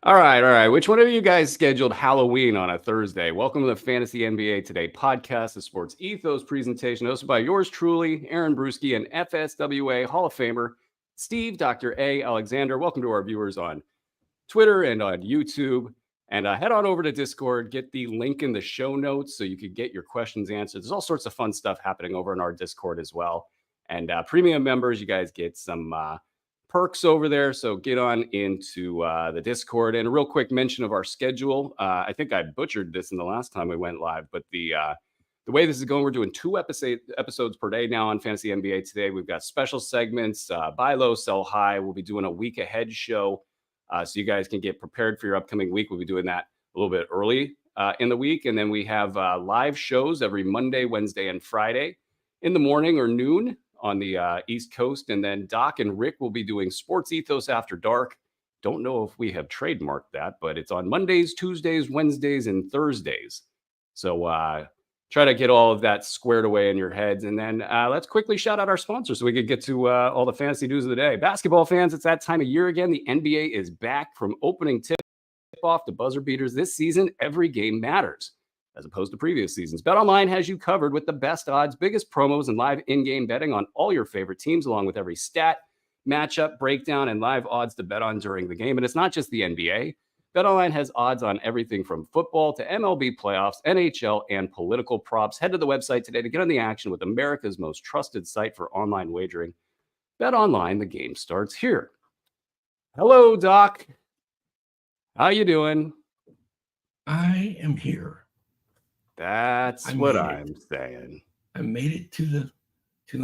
All right. Which one of you guys scheduled Halloween on a Thursday? Welcome to the Fantasy NBA Today podcast, the Sports Ethos presentation, hosted by yours truly, Aaron Bruski, and FSWA Hall of Famer, Steve Dr. A. Alexander. Welcome to our viewers on Twitter and on YouTube. And head on over to Discord, get the link in the show notes so you could get your questions answered. There's all sorts of fun stuff happening over in our Discord as well. And premium members, you guys get some perks over there. So get on into the Discord. And a real quick mention of our schedule. I think I butchered this in the last time we went live, but the way this is going, we're doing 2 episodes per day now on Fantasy NBA Today. We've got special segments, buy low, sell high. We'll be doing a week ahead show. So you guys can get prepared for your upcoming week. We'll be doing that a little bit early in the week. And then we have live shows every Monday, Wednesday, and Friday in the morning or noon on the East Coast. And then Doc and Rick will be doing Sports Ethos After Dark. Don't know if we have trademarked that, but it's on Mondays, Tuesdays, Wednesdays, and Thursdays. So try to get all of that squared away in your heads. And then let's quickly shout out our sponsors so we could get to all the fantasy news of the day. Basketball fans, it's that time of year again. The NBA is back from opening tip-off to buzzer beaters. This season, every game matters, as opposed to previous seasons. BetOnline has you covered with the best odds, biggest promos, and live in-game betting on all your favorite teams, along with every stat, matchup, breakdown, and live odds to bet on during the game. And it's not just the NBA. BetOnline has odds on everything from football to MLB playoffs, NHL, and political props. Head to the website today to get on the action with America's most trusted site for online wagering. BetOnline, the game starts here. Hello, Doc. How you doing? I am here. That's what I'm saying. I made it to the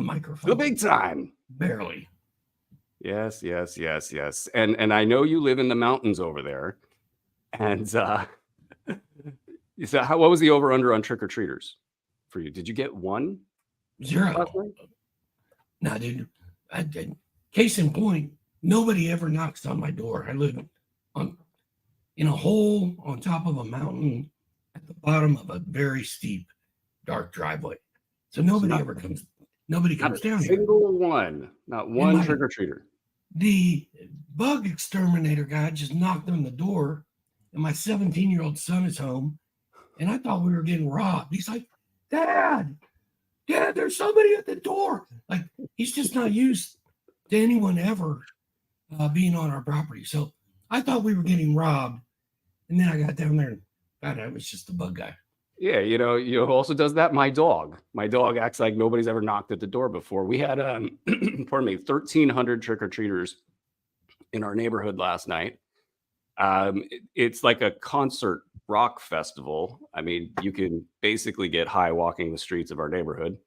microphone. The big time. Barely. Yes. And I know you live in the mountains over there. And so what was the over-under on trick-or-treaters for you? Did you get one? 0. No, dude. I did. Case in point, nobody ever knocks on my door. I live in a hole on top of a mountain at the bottom of a very steep, dark driveway. So nobody ever comes. Nobody comes down here. Not one trick-or-treater. The bug exterminator guy just knocked on the door. And my 17-year-old son is home, and I thought we were getting robbed. He's like, Dad, there's somebody at the door. Like, he's just not used to anyone ever being on our property. So I thought we were getting robbed. And then I got down there and found out it was just the bug guy. Yeah, you know also does that? My dog. My dog acts like nobody's ever knocked at the door before. We had, 1,300 trick-or-treaters in our neighborhood last night. It's like a concert rock festival. I mean, you can basically get high walking the streets of our neighborhood.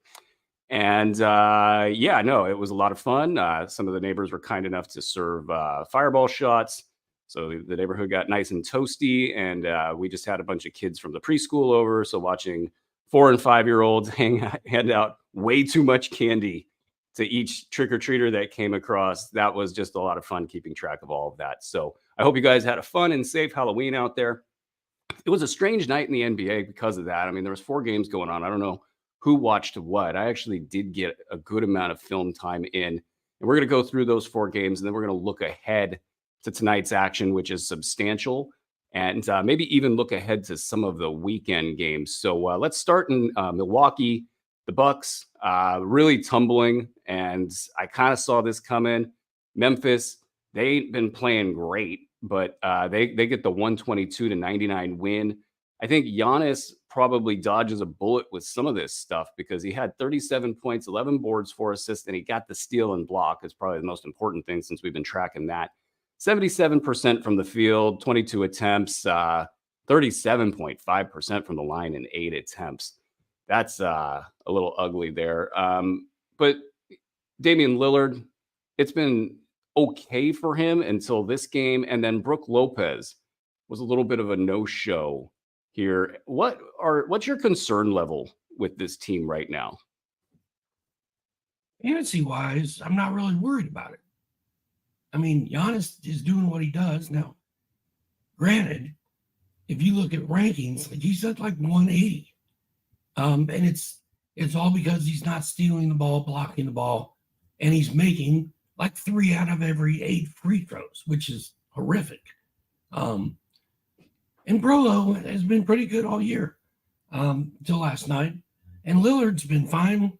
And it was a lot of fun. Some of the neighbors were kind enough to serve fireball shots. So the neighborhood got nice and toasty. And we just had a bunch of kids from the preschool over. So watching 4 and 5-year-olds hand out way too much candy to each trick-or-treater that came across. That was just a lot of fun keeping track of all of that. So I hope you guys had a fun and safe Halloween out there. It was a strange night in the NBA because of that. I mean, there was 4 games going on. I don't know who watched what. I actually did get a good amount of film time in. And we're going to go through those 4 games, and then we're going to look ahead to tonight's action, which is substantial, and maybe even look ahead to some of the weekend games. So let's start in Milwaukee. The Bucks really tumbling, and I kind of saw this coming. Memphis, they ain't been playing great, but they get the 122-99 win. I think Giannis probably dodges a bullet with some of this stuff because he had 37 points, 11 boards, 4 assists, and he got the steal and block. Is probably the most important thing since we've been tracking that. 77% from the field, 22 attempts, 37.5% from the line in 8 attempts. That's a little ugly there. But Damian Lillard, it's been okay for him until this game. And then Brook Lopez was a little bit of a no-show here. What's your concern level with this team right now? Fantasy-wise, I'm not really worried about it. I mean, Giannis is doing what he does. Now, granted, if you look at rankings, he's at like 180. And it's all because he's not stealing the ball, blocking the ball, and he's making like 3 out of every 8 free throws, which is horrific. And Brolo has been pretty good all year till last night. And Lillard's been fine.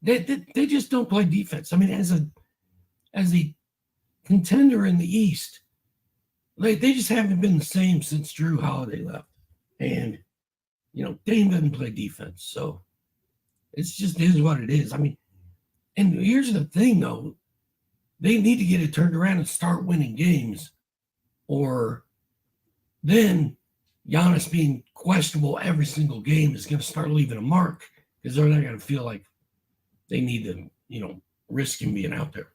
They just don't play defense. I mean, as a contender in the East, they just haven't been the same since Drew Holiday left. And, Dame doesn't play defense. So it's just is what it is. I mean, and here's the thing, though. They need to get it turned around and start winning games. Or then Giannis being questionable every single game is going to start leaving a mark because they're not going to feel like they need to, risk him being out there.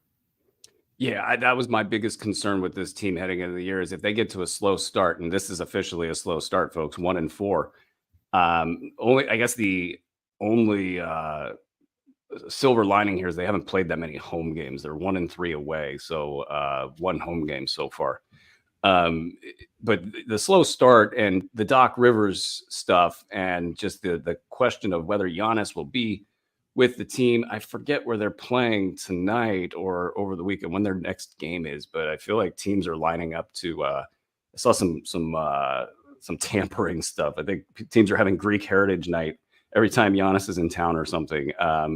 Yeah, that was my biggest concern with this team heading into the year is if they get to a slow start, and this is officially a slow start, folks, 1-4. The only silver lining here is they haven't played that many home games. They're 1-3 away, so one home game so far. But the slow start and the Doc Rivers stuff and just the question of whether Giannis will be with the team. I forget where they're playing tonight or over the weekend when their next game is, but I feel like teams are lining up to I saw some tampering stuff. I think teams are having Greek Heritage Night every time Giannis is in town or something.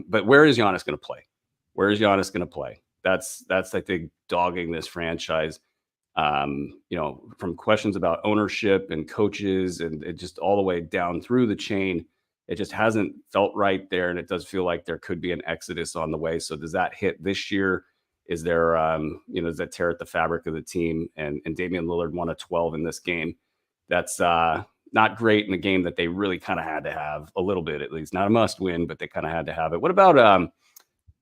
But where is Giannis going to play? Where is Giannis going to play? That's I think dogging this franchise. From questions about ownership and coaches and it just all the way down through the chain, it just hasn't felt right there. And it does feel like there could be an exodus on the way. So does that hit this year? Is there, does that tear at the fabric of the team? And Damian Lillard won a 12 in this game. That's not great in a game that they really kind of had to have a little bit, at least not a must win, but they kind of had to have it. What about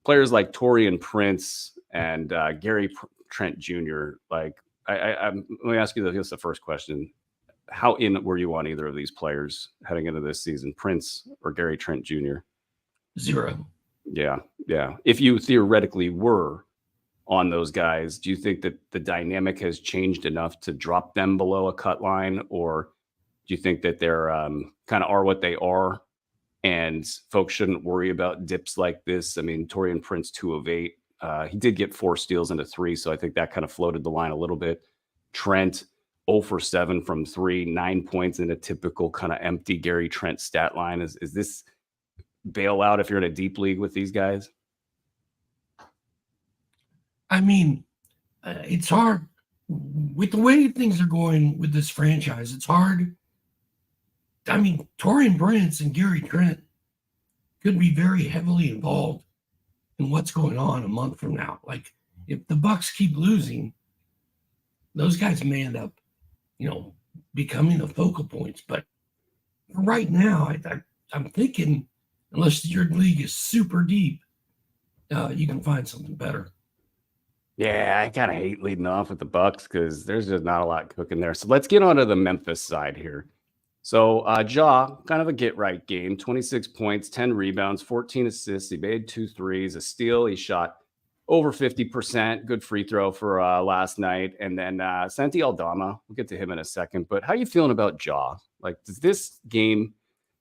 players like Taurean Prince and Gary Trent Jr.? Like, let me ask you this the first question. How in were you on either of these players heading into this season, Prince or Gary Trent Jr.? 0. Yeah. If you theoretically were on those guys, do you think that the dynamic has changed enough to drop them below a cut line? Or do you think that they're kind of are what they are and folks shouldn't worry about dips like this? I mean, Taurean Prince, 2 of 8. He did get 4 steals into 3, so I think that kind of floated the line a little bit. Trent, 0 for 7 from 3, 9 points in a typical kind of empty Gary Trent stat line. Is this bailout if you're in a deep league with these guys? I mean, it's hard. With the way things are going with this franchise, it's hard. I mean, Taurean Prince and Gary Trent could be very heavily involved in what's going on a month from now. Like, if the Bucks keep losing, those guys may end up, becoming the focal points. But for right now, I'm thinking, unless your league is super deep, you can find something better. Yeah, I kind of hate leading off with the Bucks because there's just not a lot cooking there. So let's get on to the Memphis side here. So Ja, kind of a get-right game, 26 points, 10 rebounds, 14 assists. He made 2 threes, a steal. He shot over 50%. Good free throw for last night. And then Santi Aldama, we'll get to him in a second. But how are you feeling about Ja? Like, does this game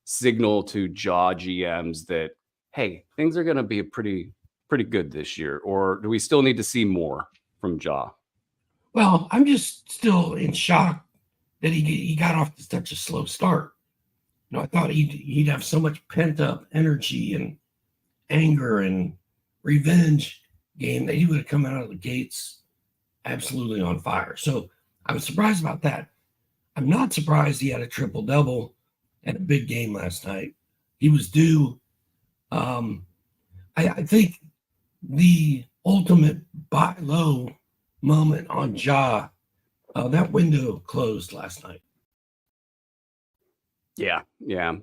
signal to Ja GMs that, hey, things are going to be pretty good this year? Or do we still need to see more from Ja? Well, I'm just still in shock that he got off to such a slow start. I thought he'd have so much pent-up energy and anger and revenge game that he would have come out of the gates absolutely on fire. So I was surprised about that. I'm not surprised he had a triple-double and a big game last night. He was due. I think the ultimate buy low moment on Ja, that window closed last night. Yeah.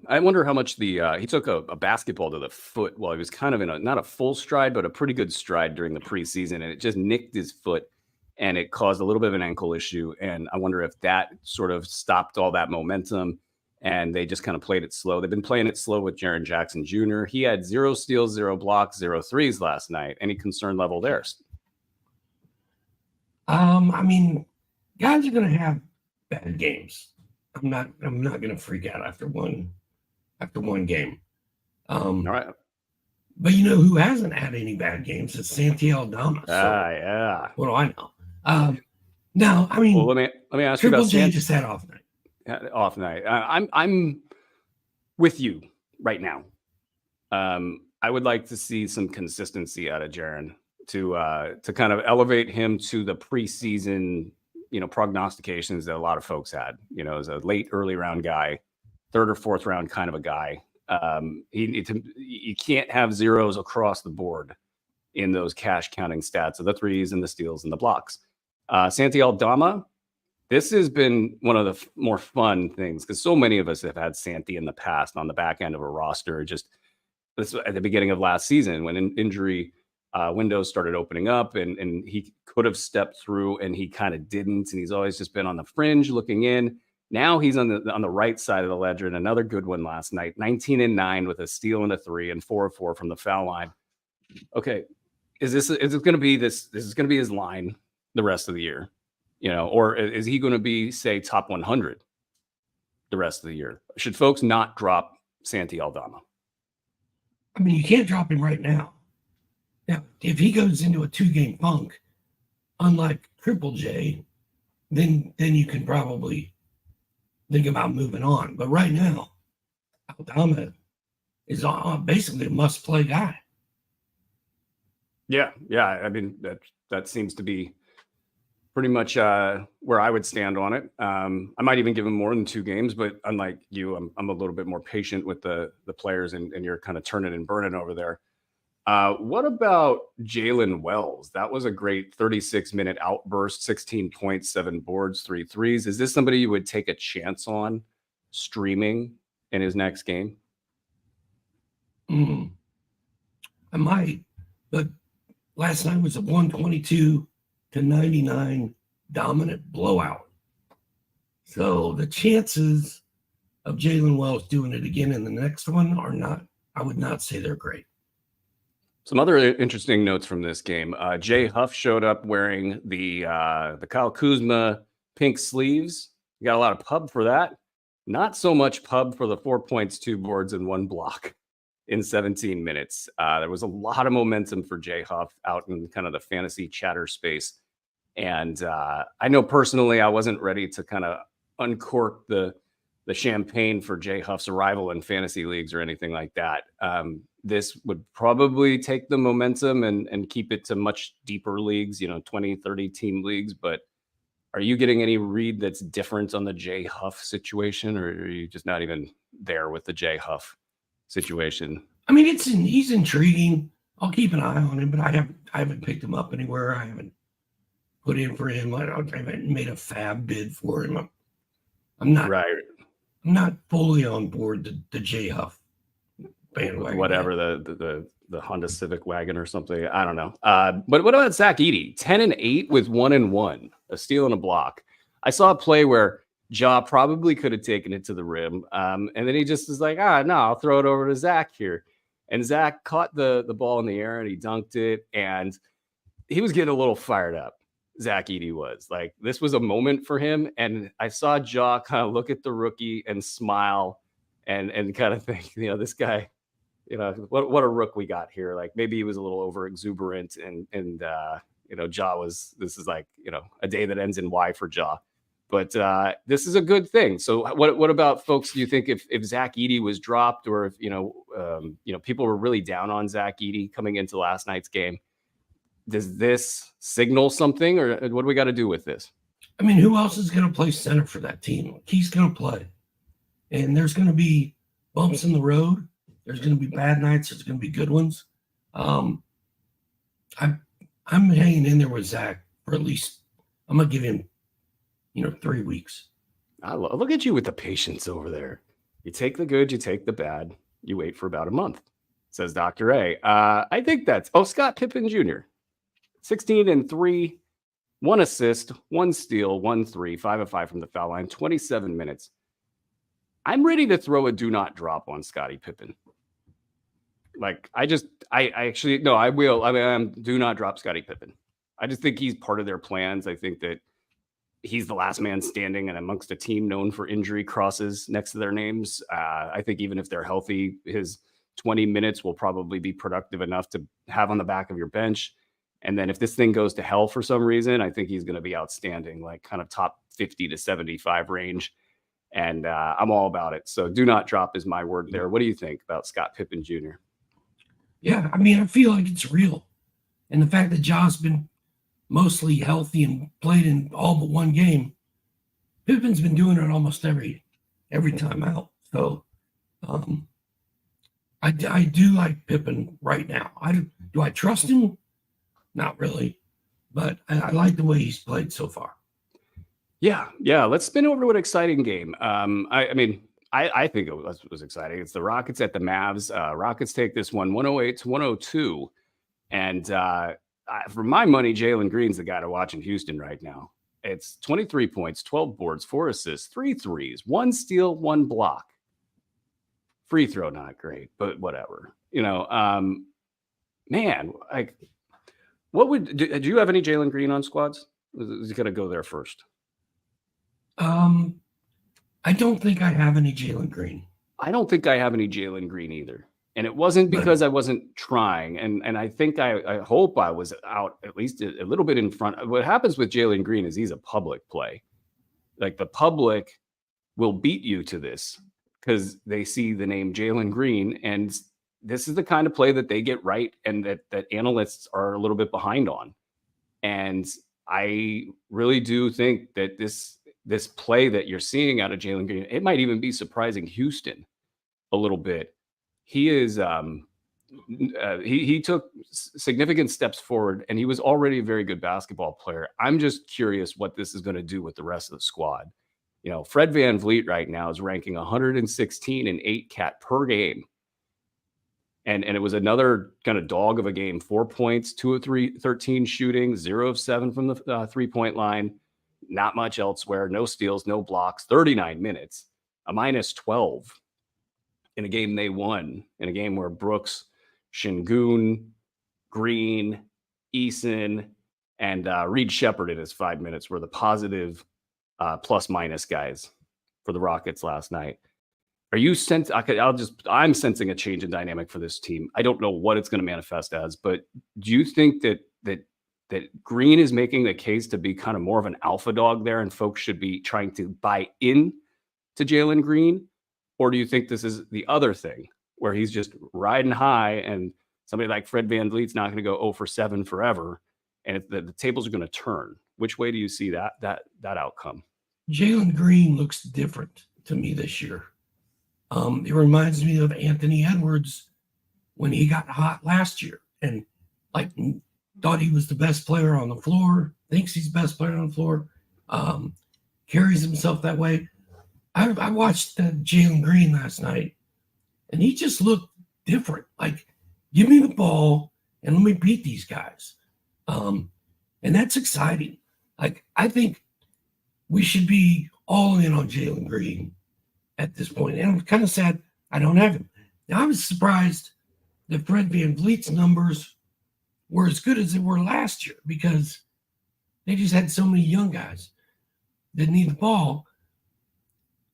I wonder how much he took a basketball to the foot while he was kind of in not a full stride, but a pretty good stride during the preseason. And it just nicked his foot and it caused a little bit of an ankle issue. And I wonder if that sort of stopped all that momentum and they just kind of played it slow. They've been playing it slow with Jaren Jackson Jr. He had 0 steals, 0 blocks, 0 threes last night. Any concern level there? I mean, guys are going to have bad games. I'm not going to freak out after one game. All right. But who hasn't had any bad games is Santi Aldama. So yeah. what do I know? No, I mean, Well, let me ask you Triple about J just had off night. off night. I'm with you right now. I would like to see some consistency out of Jaren to kind of elevate him to the preseason, prognostications that a lot of folks had. As a late early round guy, third or fourth round kind of a guy. You can't have zeros across the board in those cash counting stats of the threes and the steals and the blocks. Santi Aldama, this has been one of the more fun things because so many of us have had Santi in the past on the back end of a roster. Just this at the beginning of last season when injury windows started opening up and he could have stepped through and he kind of didn't. And he's always just been on the fringe looking in. Now he's on the right side of the ledger, and another good one last night, 19-9 with a steal and a 3 and 4 of 4 from the foul line. Okay, is it going to be this? This is going to be his line the rest of the year, or is he going to be, say, top 100 the rest of the year? Should folks not drop Santi Aldama? I mean, you can't drop him right now. Now, if he goes into a 2-game funk, unlike Triple J, then you can probably think about moving on. But right now, Aldama is basically a must-play guy. Yeah. I mean, that seems to be pretty much where I would stand on it. I might even give him more than 2 games, but unlike you, I'm a little bit more patient with the players, and you're kind of turning and burning over there. What about Jalen Wells? That was a great 36-minute outburst, 16 points, 7 boards, 3 threes. Is this somebody you would take a chance on streaming in his next game? I might, but last night was a 122-99 dominant blowout. So the chances of Jalen Wells doing it again in the next one I would not say they're great. Some other interesting notes from this game. Jay Huff showed up wearing the Kyle Kuzma pink sleeves. You got a lot of pub for that. Not so much pub for the 4 points, 2 boards, and 1 block in 17 minutes. There was a lot of momentum for Jay Huff out in kind of the fantasy chatter space. And I know personally I wasn't ready to kind of uncork the champagne for Jay Huff's arrival in fantasy leagues or anything like that. This would probably take the momentum and keep it to much deeper leagues, 20, 30 team leagues. But are you getting any read that's different on the Jay Huff situation, or are you just not even there with the Jay Huff situation? I mean, he's intriguing. I'll keep an eye on him, but I haven't picked him up anywhere. I haven't put in for him. I haven't made a fab bid for him. I'm not right. I'm not fully on board the Jay Huff bandwagon. Whatever the Honda Civic wagon or something. I don't know. But what about Zach Edey? 10-8 with 1-1, a steal and a block. I saw a play where Ja probably could have taken it to the rim. And then he just was like, no, I'll throw it over to Zach here. And Zach caught the ball in the air and he dunked it. And he was getting a little fired up. Zach Edey was like, this was a moment for him. And I saw Ja kind of look at the rookie and smile and kind of think, this guy, what a rook we got here. Like maybe he was a little over exuberant and Ja this is like, a day that ends in Y for Ja. But this is a good thing. So what about folks? Do you think if Zach Edey was dropped, or if people were really down on Zach Edey coming into last night's game, does this signal something, or what do we got to do with this? I mean, who else is going to play center for that team? He's going to play, and there's going to be bumps in the road. There's going to be bad nights. There's going to be good ones. I'm hanging in there with Zach for at least. I'm going to give him 3 weeks. Look at you with the patience over there. You take the good, you take the bad, you wait for about a month, says Dr. A. I think that's Scott Pippen Jr. 16-3, 1 assist, 1 steal, 1 3, 5 of 5 from the foul line, 27 minutes. I'm ready to throw a do not drop on Scottie Pippen. Like I will. I mean, do not drop Scottie Pippen. I just think he's part of their plans. I think that he's the last man standing, and amongst a team known for injury crosses next to their names. I think even if they're healthy, his 20 minutes will probably be productive enough to have on the back of your bench. And then if this thing goes to hell for some reason, I think he's going to be outstanding, like kind of top 50 to 75 range. And I'm all about it. So do not drop is my word there. What do you think about Scott Pippen Jr.? Yeah, I mean, I feel like it's real. And the fact that Ja's been mostly healthy and played in all but one game, Pippen's been doing it almost every time out. So I do like Pippen right now. Do I trust him? Not really. But I like the way he's played so far. Yeah. Let's spin over to an exciting game. I think it was exciting. It's the Rockets at the Mavs. Rockets take this one 108-102. And for my money, Jalen Green's the guy to watch in Houston right now. It's 23 points, 12 boards, 4 assists, 3 threes, 1 steal, 1 block. Free throw, not great, but whatever. Man, like, do you have any Jalen Green on squads? Is he going to go there first? I don't think I have any Jalen Green. I don't think I have any Jalen Green either. And it wasn't because I wasn't trying. And I think I hope I was out at least a little bit in front. What happens with Jalen Green is he's a public play. Like the public will beat you to this because they see the name Jalen Green. And this is the kind of play that they get right and that analysts are a little bit behind on. And I really do think that this play that you're seeing out of Jalen Green, it might even be surprising Houston a little bit. He is he took significant steps forward, and he was already a very good basketball player. I'm just curious what this is going to do with the rest of the squad. Fred VanVleet right now is ranking 116 and 8 cat per game. And it was another kind of dog of a game, 4 points, 2 of 13 shooting, 0 of 7 from the 3-point line. Not much elsewhere. No steals, no blocks, 39 minutes, a minus 12 in a game they won, in a game where Brooks, Şengün, Green, Eason, and Reed Shepherd in his 5 minutes were the positive plus minus guys for the Rockets last night. Are you I'm sensing a change in dynamic for this team. I don't know what it's going to manifest as, but do you think that Green is making the case to be kind of more of an alpha dog there and folks should be trying to buy in to Jalen Green? Or do you think this is the other thing where he's just riding high and somebody like Fred VanVleet's not going to go 0 for 7 forever and the tables are going to turn? Which way do you see that outcome? Jalen Green looks different to me this year. It reminds me of Anthony Edwards when he got hot last year and thought he was the best player on the floor, thinks he's the best player on the floor, carries himself that way. I watched Jalen Green last night, and he just looked different. Like, give me the ball and let me beat these guys. And that's exciting. Like, I think we should be all in on Jalen Green at this point. And I'm kind of sad I don't have him. Now, I was surprised that Fred VanVleet's numbers were as good as they were last year because they just had so many young guys that need the ball.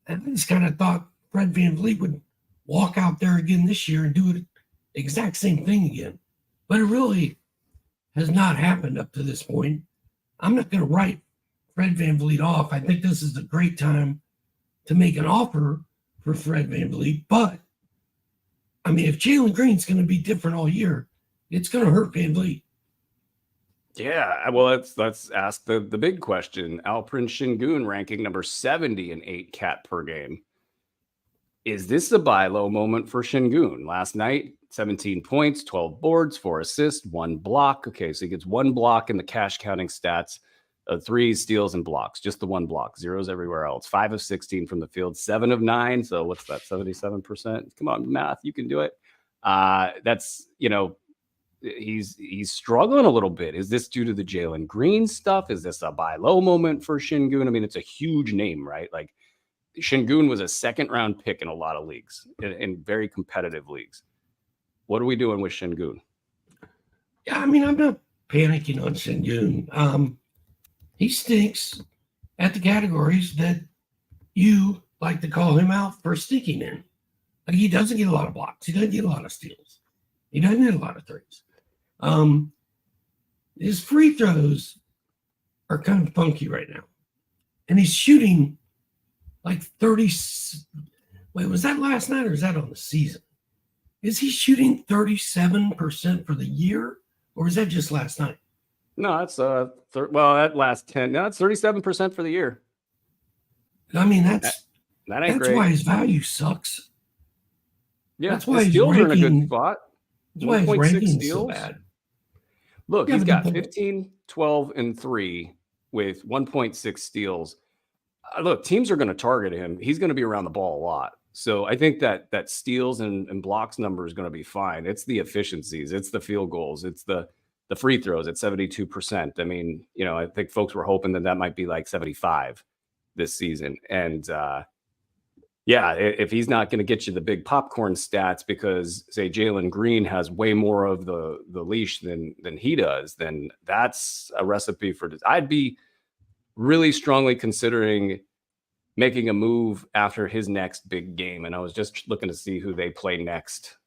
And I just kind of thought Fred VanVleet would walk out there again this year and do the exact same thing again. But it really has not happened up to this point. I'm not going to write Fred VanVleet off. I think this is a great time to make an offer for Fred VanVleet. But, I mean, if Jalen Green's going to be different all year, it's going to hurt VanVleet. Yeah, well, let's ask the big question. Alperen Şengün ranking number 70 in 8 cat per game. Is this a buy low moment for Şengün? Last night, 17 points, 12 boards, 4 assists, 1 block. Okay, so he gets 1 block in the cash counting stats. 3 steals and blocks, just the 1 block, zeros everywhere else. 5 of 16 from the field, 7 of 9. So what's that, 77%? Come on, math, you can do it. That's, he's struggling a little bit. Is this due to the Jalen Green stuff? Is this a buy low moment for Şengün? I mean, it's a huge name, right? Like, Şengün was a 2nd-round pick in a lot of leagues, in very competitive leagues. What are we doing with Şengün? Yeah, I mean, I'm not panicking on Şengün. He stinks at the categories that you like to call him out for stinking in. Like, he doesn't get a lot of blocks. He doesn't get a lot of steals. He doesn't hit a lot of threes. his free throws are kind of funky right now. And he's shooting like 30. Wait, was that last night or is that on the season? Is he shooting 37% for the year, or is that just last night? No, that's that last 10. No, it's 37% for the year. I mean, that ain't that's great. why his value sucks. Yeah, that's why his steals are in a good spot. That's why his ranking's so bad. Look, he's got 15, 12, and 3 with 1.6 steals. Look, teams are going to target him. He's going to be around the ball a lot. So I think that steals and blocks number is going to be fine. It's the efficiencies. It's the field goals. It's the free throws at 72%. I mean, I think folks were hoping that might be like 75 this season. And if he's not going to get you the big popcorn stats because, say, Jalen Green has way more of the leash than he does, then that's a recipe for – I'd be really strongly considering making a move after his next big game. And I was just looking to see who they play next,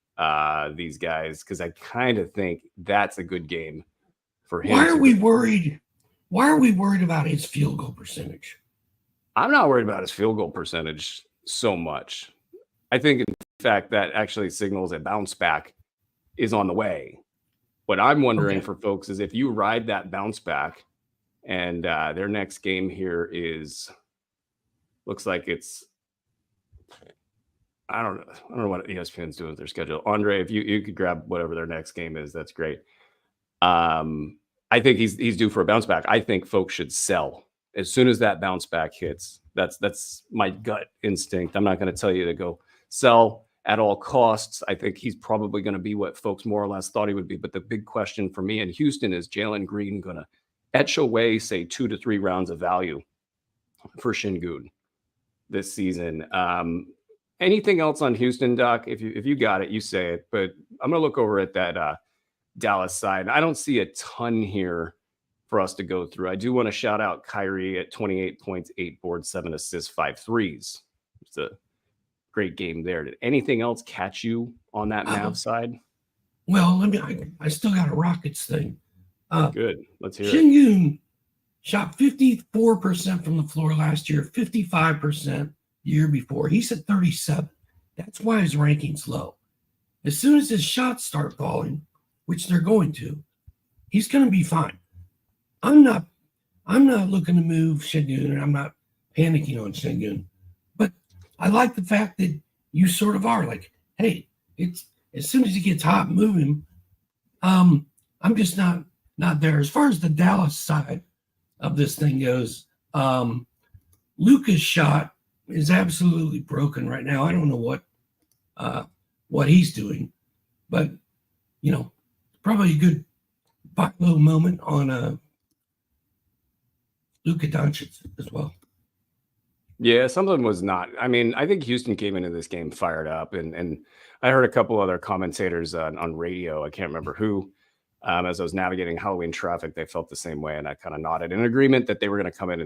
these guys, because I kind of think that's a good game for him. Why are we worried? Why are we worried about his field goal percentage? I'm not worried about his field goal percentage so much. I think, in fact, that actually signals a bounce back is on the way. What I'm wondering for folks is if you ride that bounce back and their next game here looks like it's, I don't know what ESPN's doing with their schedule. Andre, if you could grab whatever their next game is, that's great. I think he's due for a bounce back. I think folks should sell as soon as that bounce back hits. That's my gut instinct. I'm not going to tell you to go sell at all costs. I think he's probably going to be what folks more or less thought he would be. But the big question for me in Houston is Jalen Green going to etch away, say, 2 to 3 rounds of value for Şengün this season? Anything else on Houston, Doc? If you got it, you say it. But I'm going to look over at that Dallas side. I don't see a ton here for us to go through. I do want to shout out Kyrie at 28 points, 8 boards, 7 assists, 5 threes. It's a great game there. Did anything else catch you on that Mavs side? Well, I still got a Rockets thing. Good. Let's hear it. Şengün shot 54% from the floor last year, 55% the year before. He's at 37. That's why his ranking's low. As soon as his shots start falling, which they're going to, he's going to be fine. I'm not looking to move Şengün, and I'm not panicking on Şengün. But I like the fact that you sort of are like, hey, it's as soon as he gets hot, move him. I'm just not there. As far as the Dallas side of this thing goes, Luka's shot is absolutely broken right now. I don't know what he's doing, but probably a good low moment on Luka Doncic as well. Yeah, something was not. I mean, I think Houston came into this game fired up, and I heard a couple other commentators on radio. I can't remember who. As I was navigating Halloween traffic, they felt the same way, and I kind of nodded in agreement that they were going to come in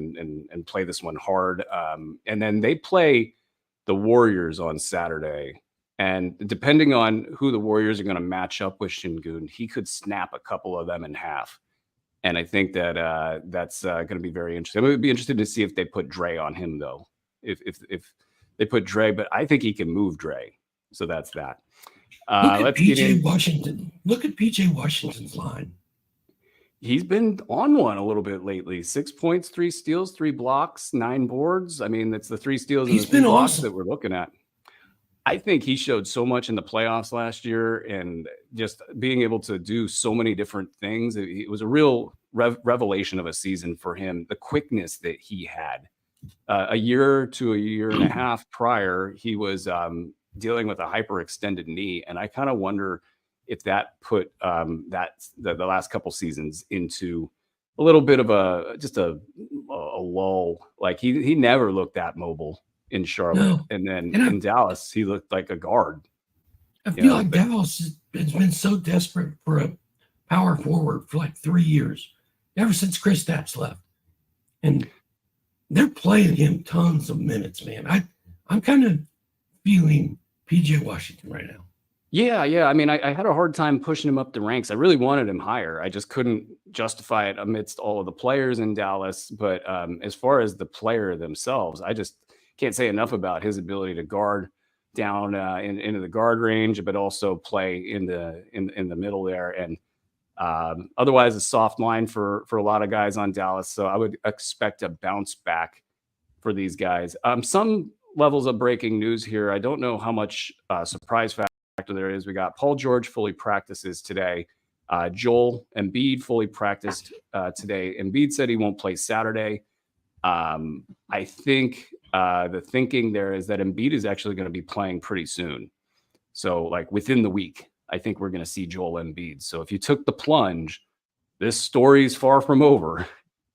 and play this one hard. And then they play the Warriors on Saturday, and depending on who the Warriors are going to match up with Şengün, he could snap a couple of them in half. And I think that that's going to be very interesting. It would be interesting to see if they put Dre on him, though. If they put Dre, but I think he can move Dre. So that's that. Look at PJ Washington. Look at PJ Washington's line. He's been on one a little bit lately. 6 points, 3 steals, 3 blocks, 9 boards. I mean, that's the 3 steals and the 3 blocks that we're looking at. I think he showed so much in the playoffs last year, and just being able to do so many different things. It was a real revelation of a season for him. The quickness that he had. A year to a year and a half prior, he was dealing with a hyperextended knee, and I kind of wonder if that put the last couple seasons into a little bit of a lull. Like he never looked that mobile in Charlotte, and then in Dallas he looked like a guard. I feel like Dallas has been so desperate for a power forward for like 3 years, ever since Kristaps left, and they're playing him tons of minutes, man. I'm kind of feeling PJ Washington right now. Yeah. I mean, I had a hard time pushing him up the ranks. I really wanted him higher. I just couldn't justify it amidst all of the players in Dallas. But as far as the player themselves, I just can't say enough about his ability to guard down into the guard range, but also play in the middle there. And otherwise, a soft line for a lot of guys on Dallas. So I would expect a bounce back for these guys. Some levels of breaking news here. I don't know how much surprise factor there is. We got Paul George fully practices today. Joel Embiid fully practiced today. Embiid said he won't play Saturday. I think the thinking there is that Embiid is actually going to be playing pretty soon. So like within the week, I think we're going to see Joel Embiid. So if you took the plunge, this story's far from over,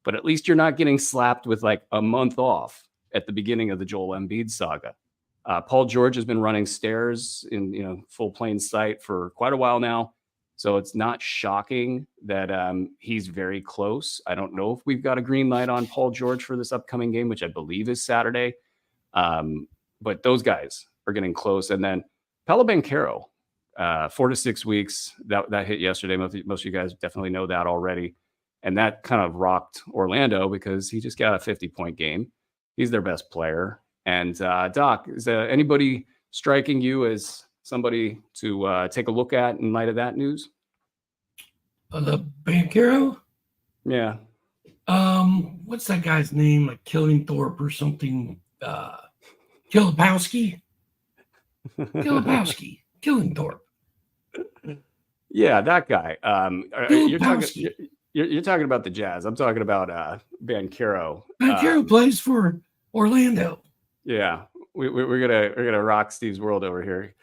but at least you're not getting slapped with like a month off at the beginning of the Joel Embiid saga. Paul George has been running stairs in full plain sight for quite a while now. So it's not shocking that he's very close. I don't know if we've got a green light on Paul George for this upcoming game, which I believe is Saturday. But those guys are getting close. And then Paolo Banchero, 4 to 6 weeks. That hit yesterday. Most of you guys definitely know that already. And that kind of rocked Orlando because he just got a 50-point game. He's their best player. And Doc, is anybody striking you as somebody to take a look at in light of that news? The Banchero? Yeah. What's that guy's name? Like Killingthorpe or something? Kilopowski? Killingthorpe. Yeah, that guy. You're talking about the Jazz. I'm talking about Banchero. Banchero plays for Orlando. Yeah, we're gonna rock Steve's world over here.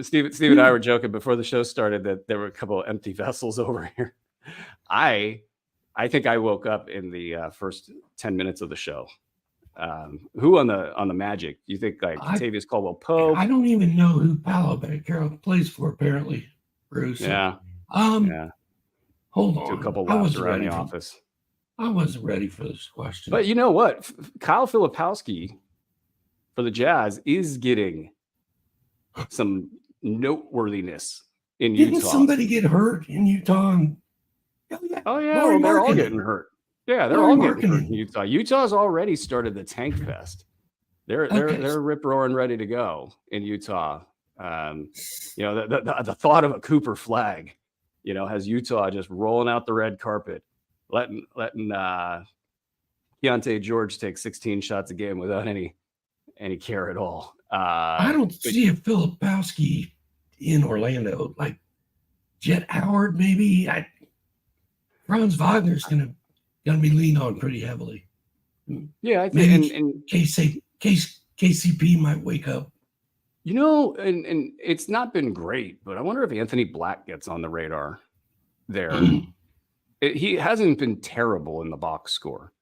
Steve and I were joking before the show started that there were a couple of empty vessels over here. I think I woke up in the first 10 minutes of the show. Who on the Magic? Do you think like Tavius Caldwell-Pope? I don't even know who Paolo Banchero plays for. Apparently, Bruce. Yeah. Hold on. To a couple laps around the office. I wasn't ready for this question. But you know what? Kyle Filipowski for the Jazz is getting some noteworthiness in Utah. Didn't somebody get hurt in Utah? Oh yeah, well, they're all getting hurt. Yeah, they're all getting hurt in Utah. Utah's already started the tank fest. They're rip roaring ready to go in Utah. The thought of a Cooper flag, has Utah just rolling out the red carpet, letting Keontae George take 16 shots a game without any care at all. I don't see a Filipowski in Orlando, like Jet Howard, maybe. Franz Wagner's gonna be leaned on pretty heavily. Yeah, I think and KCP might wake up. And it's not been great, but I wonder if Anthony Black gets on the radar there. He hasn't been terrible in the box score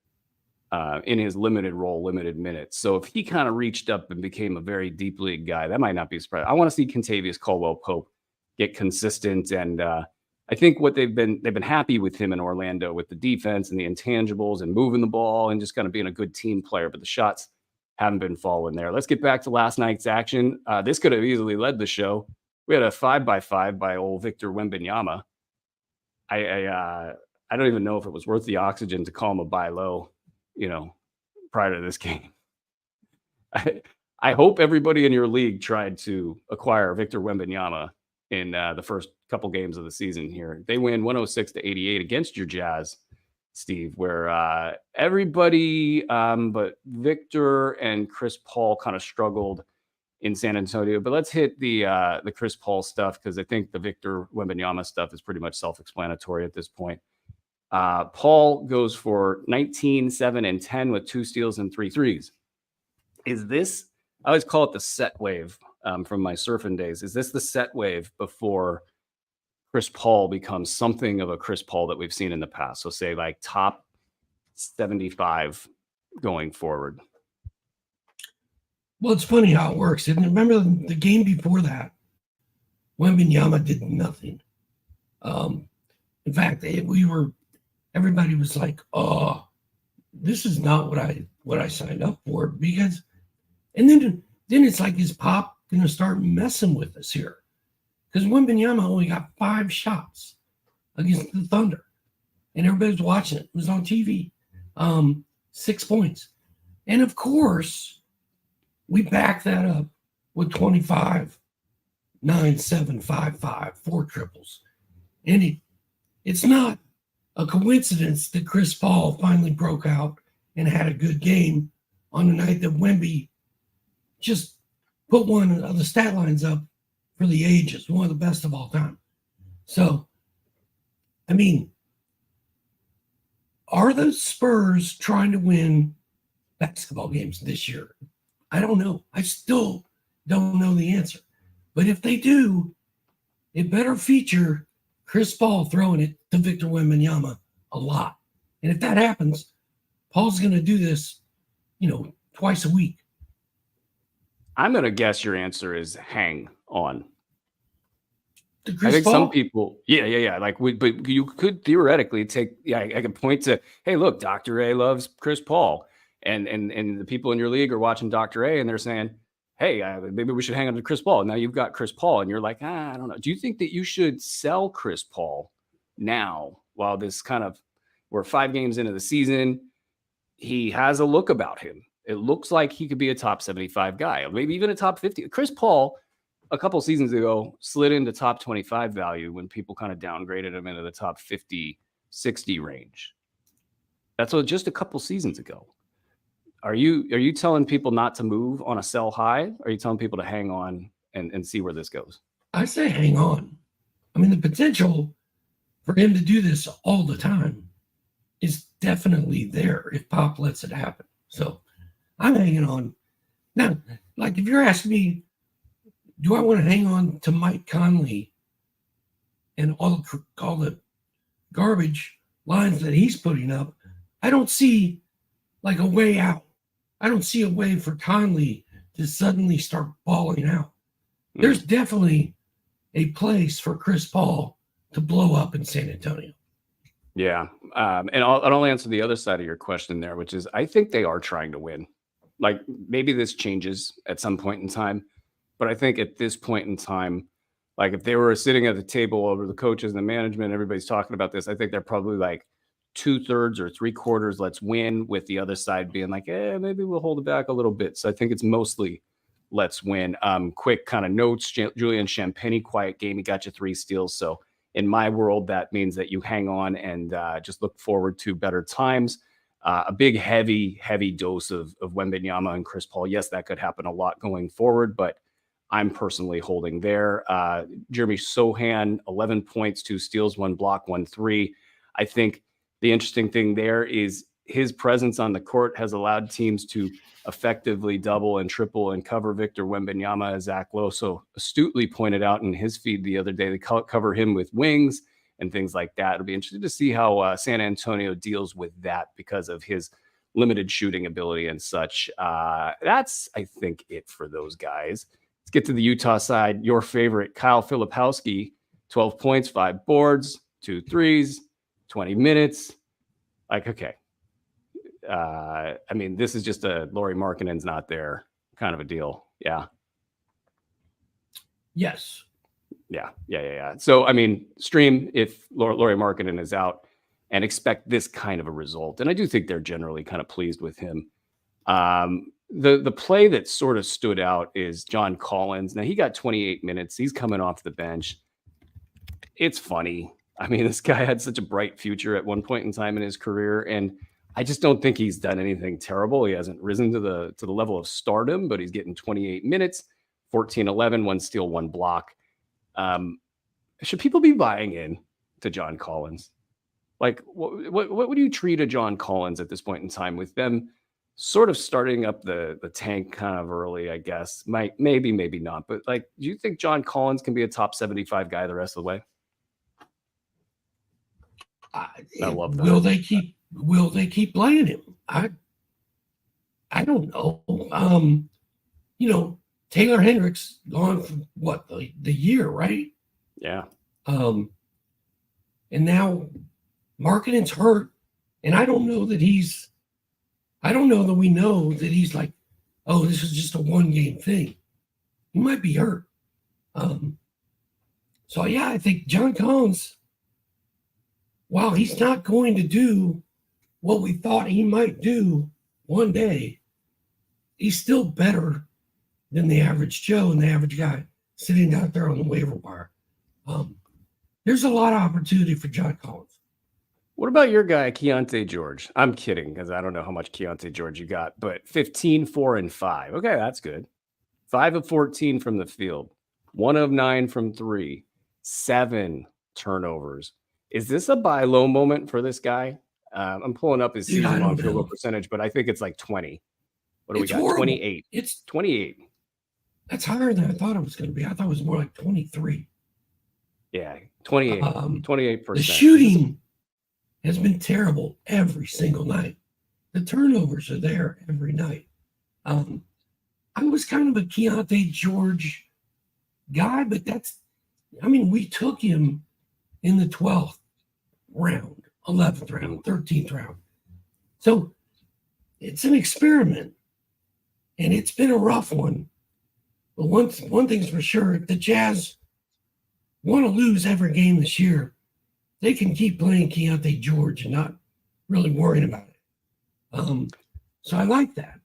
in his limited role, limited minutes. So if he kind of reached up and became a very deep league guy, that might not be a surprise. I want to see Kentavious Caldwell-Pope get consistent. And I think what they've been happy with him in Orlando with the defense and the intangibles and moving the ball and just kind of being a good team player, but the shots haven't been falling there. Let's get back to last night's action. This could have easily led the show. We had a 5x5 by old Victor Wembanyama. I don't even know if it was worth the oxygen to call him a buy low, prior to this game. I hope everybody in your league tried to acquire Victor Wembanyama in the first couple games of the season here. They win 106-88 against your Jazz, Steve, where everybody but Victor and Chris Paul kind of struggled in San Antonio. But let's hit the Chris Paul stuff because I think the Victor Wembanyama stuff is pretty much self-explanatory at this point. Paul goes for 19, 7, and 10 with 2 steals and 3 threes. Is this, I always call it the set wave from my surfing days. Is this the set wave before Chris Paul becomes something of a Chris Paul that we've seen in the past? So say like top 75 going forward. Well, it's funny how it works. And remember the game before that, Wembanyama did nothing. In fact, everybody was like, "Oh, this is not what I signed up for." Because, and then it's like, is Pop going to start messing with us here? because Wembanyama only got 5 shots against the Thunder, and everybody was watching it. It was on TV. 6 points. And of course, we back that up with 25, 9, 7, 5, 5, 4 triples. And it's not a coincidence that Chris Paul finally broke out and had a good game on the night that Wemby just put one of the stat lines up for the ages, one of the best of all time. So, I mean, are the Spurs trying to win basketball games this year? I don't know. I still don't know the answer. But if they do, it better feature Chris Paul throwing it to Victor Wembanyama a lot. And if that happens, Paul's going to do this, twice a week. I'm going to guess your answer is hang on. I think some people, yeah. But you could theoretically I could point to, hey, look, Dr. A loves Chris Paul. And the people in your league are watching Dr. A and they're saying, hey, maybe we should hang on to Chris Paul. Now you've got Chris Paul and you're like, I don't know. Do you think that you should sell Chris Paul now while this we're 5 games into the season? He has a look about him. It looks like he could be a top 75 guy, maybe even a top 50. Chris Paul, a couple seasons ago, slid into top 25 value when people kind of downgraded him into the top 50, 60 range. That's just a couple seasons ago. Are you telling people not to move on a sell high? Or are you telling people to hang on and see where this goes? I say hang on. I mean, the potential for him to do this all the time is definitely there if Pop lets it happen. So I'm hanging on. Now, like if you're asking me, do I want to hang on to Mike Conley and all the garbage lines that he's putting up? I don't see like a way out. I don't see a way for Conley to suddenly start balling out. There's definitely a place for Chris Paul to blow up in San Antonio. Yeah. And I'll answer the other side of your question there, which is I think they are trying to win. Like maybe this changes at some point in time, but I think at this point in time, like if they were sitting at the table over the coaches and the management, everybody's talking about this, I think they're probably like 2/3 or 3/4, let's win, with the other side being like, maybe we'll hold it back a little bit. So I think it's mostly let's win. Quick kind of notes, Julian Champagny, quiet game. He got you 3 steals. So in my world, that means that you hang on and just look forward to better times. A big, heavy dose of Wembanyama and Chris Paul. Yes, that could happen a lot going forward, but I'm personally holding there. Jeremy Sohan, 11 points, 2 steals, 1 block, 1 3. I think the interesting thing there is his presence on the court has allowed teams to effectively double and triple and cover Victor Wembanyama, as Zach Lowe so astutely pointed out in his feed the other day. They cover him with wings and things like that. It'll be interesting to see how San Antonio deals with that because of his limited shooting ability and such. That's, I think, it for those guys. Let's get to the Utah side. Your favorite, Kyle Filipowski, 12 points, 5 boards, 2 threes, 20 minutes. Like, okay. I mean, this is just a Lauri Markkanen's not there kind of a deal. Yeah. Yes. Yeah. So, I mean, stream if Lauri Markkanen is out and expect this kind of a result. And I do think they're generally kind of pleased with him. The play that sort of stood out is John Collins. Now, he got 28 minutes. He's coming off the bench. It's funny. I mean, this guy had such a bright future at one point in time in his career, and I just don't think he's done anything terrible. He hasn't risen to the level of stardom, but he's getting 28 minutes, 14-11, 1 steal, 1 block. Should people be buying in to John Collins? Like, what would you treat a John Collins at this point in time with them sort of starting up the tank kind of early, I guess? Maybe not. But, like, do you think John Collins can be a top 75 guy the rest of the way? I love that. Will they keep playing him? I don't know. Taylor Hendricks gone for what, the year, right? Yeah. And now Markkanen's hurt, and I don't know that we know that he's like, oh, this is just a 1-game thing. He might be hurt. So, yeah, I think John Collins, while he's not going to do what we thought he might do one day, he's still better than the average Joe and the average guy sitting out there on the waiver wire. There's a lot of opportunity for John Collins. What about your guy, Keontae George? I'm kidding because I don't know how much Keontae George you got, but 15, 4, and 5. Okay, that's good. 5 of 14 from the field, 1 of 9 from 3, 7 turnovers. Is this a buy low moment for this guy? I'm pulling up his season-long field goal percentage, but I think it's like 20. What do we got? Horrible. 28. It's 28. That's higher than I thought it was going to be. I thought it was more like 23. Yeah, 28. 28%. The shooting has been terrible every single night. The turnovers are there every night. I was kind of a Keontae George guy, but we took him in the 12th round, 11th round, 13th round. So it's an experiment, and it's been a rough one. But one thing's for sure, if the Jazz want to lose every game this year, they can keep playing Keontae George and not really worrying about it. So I like that.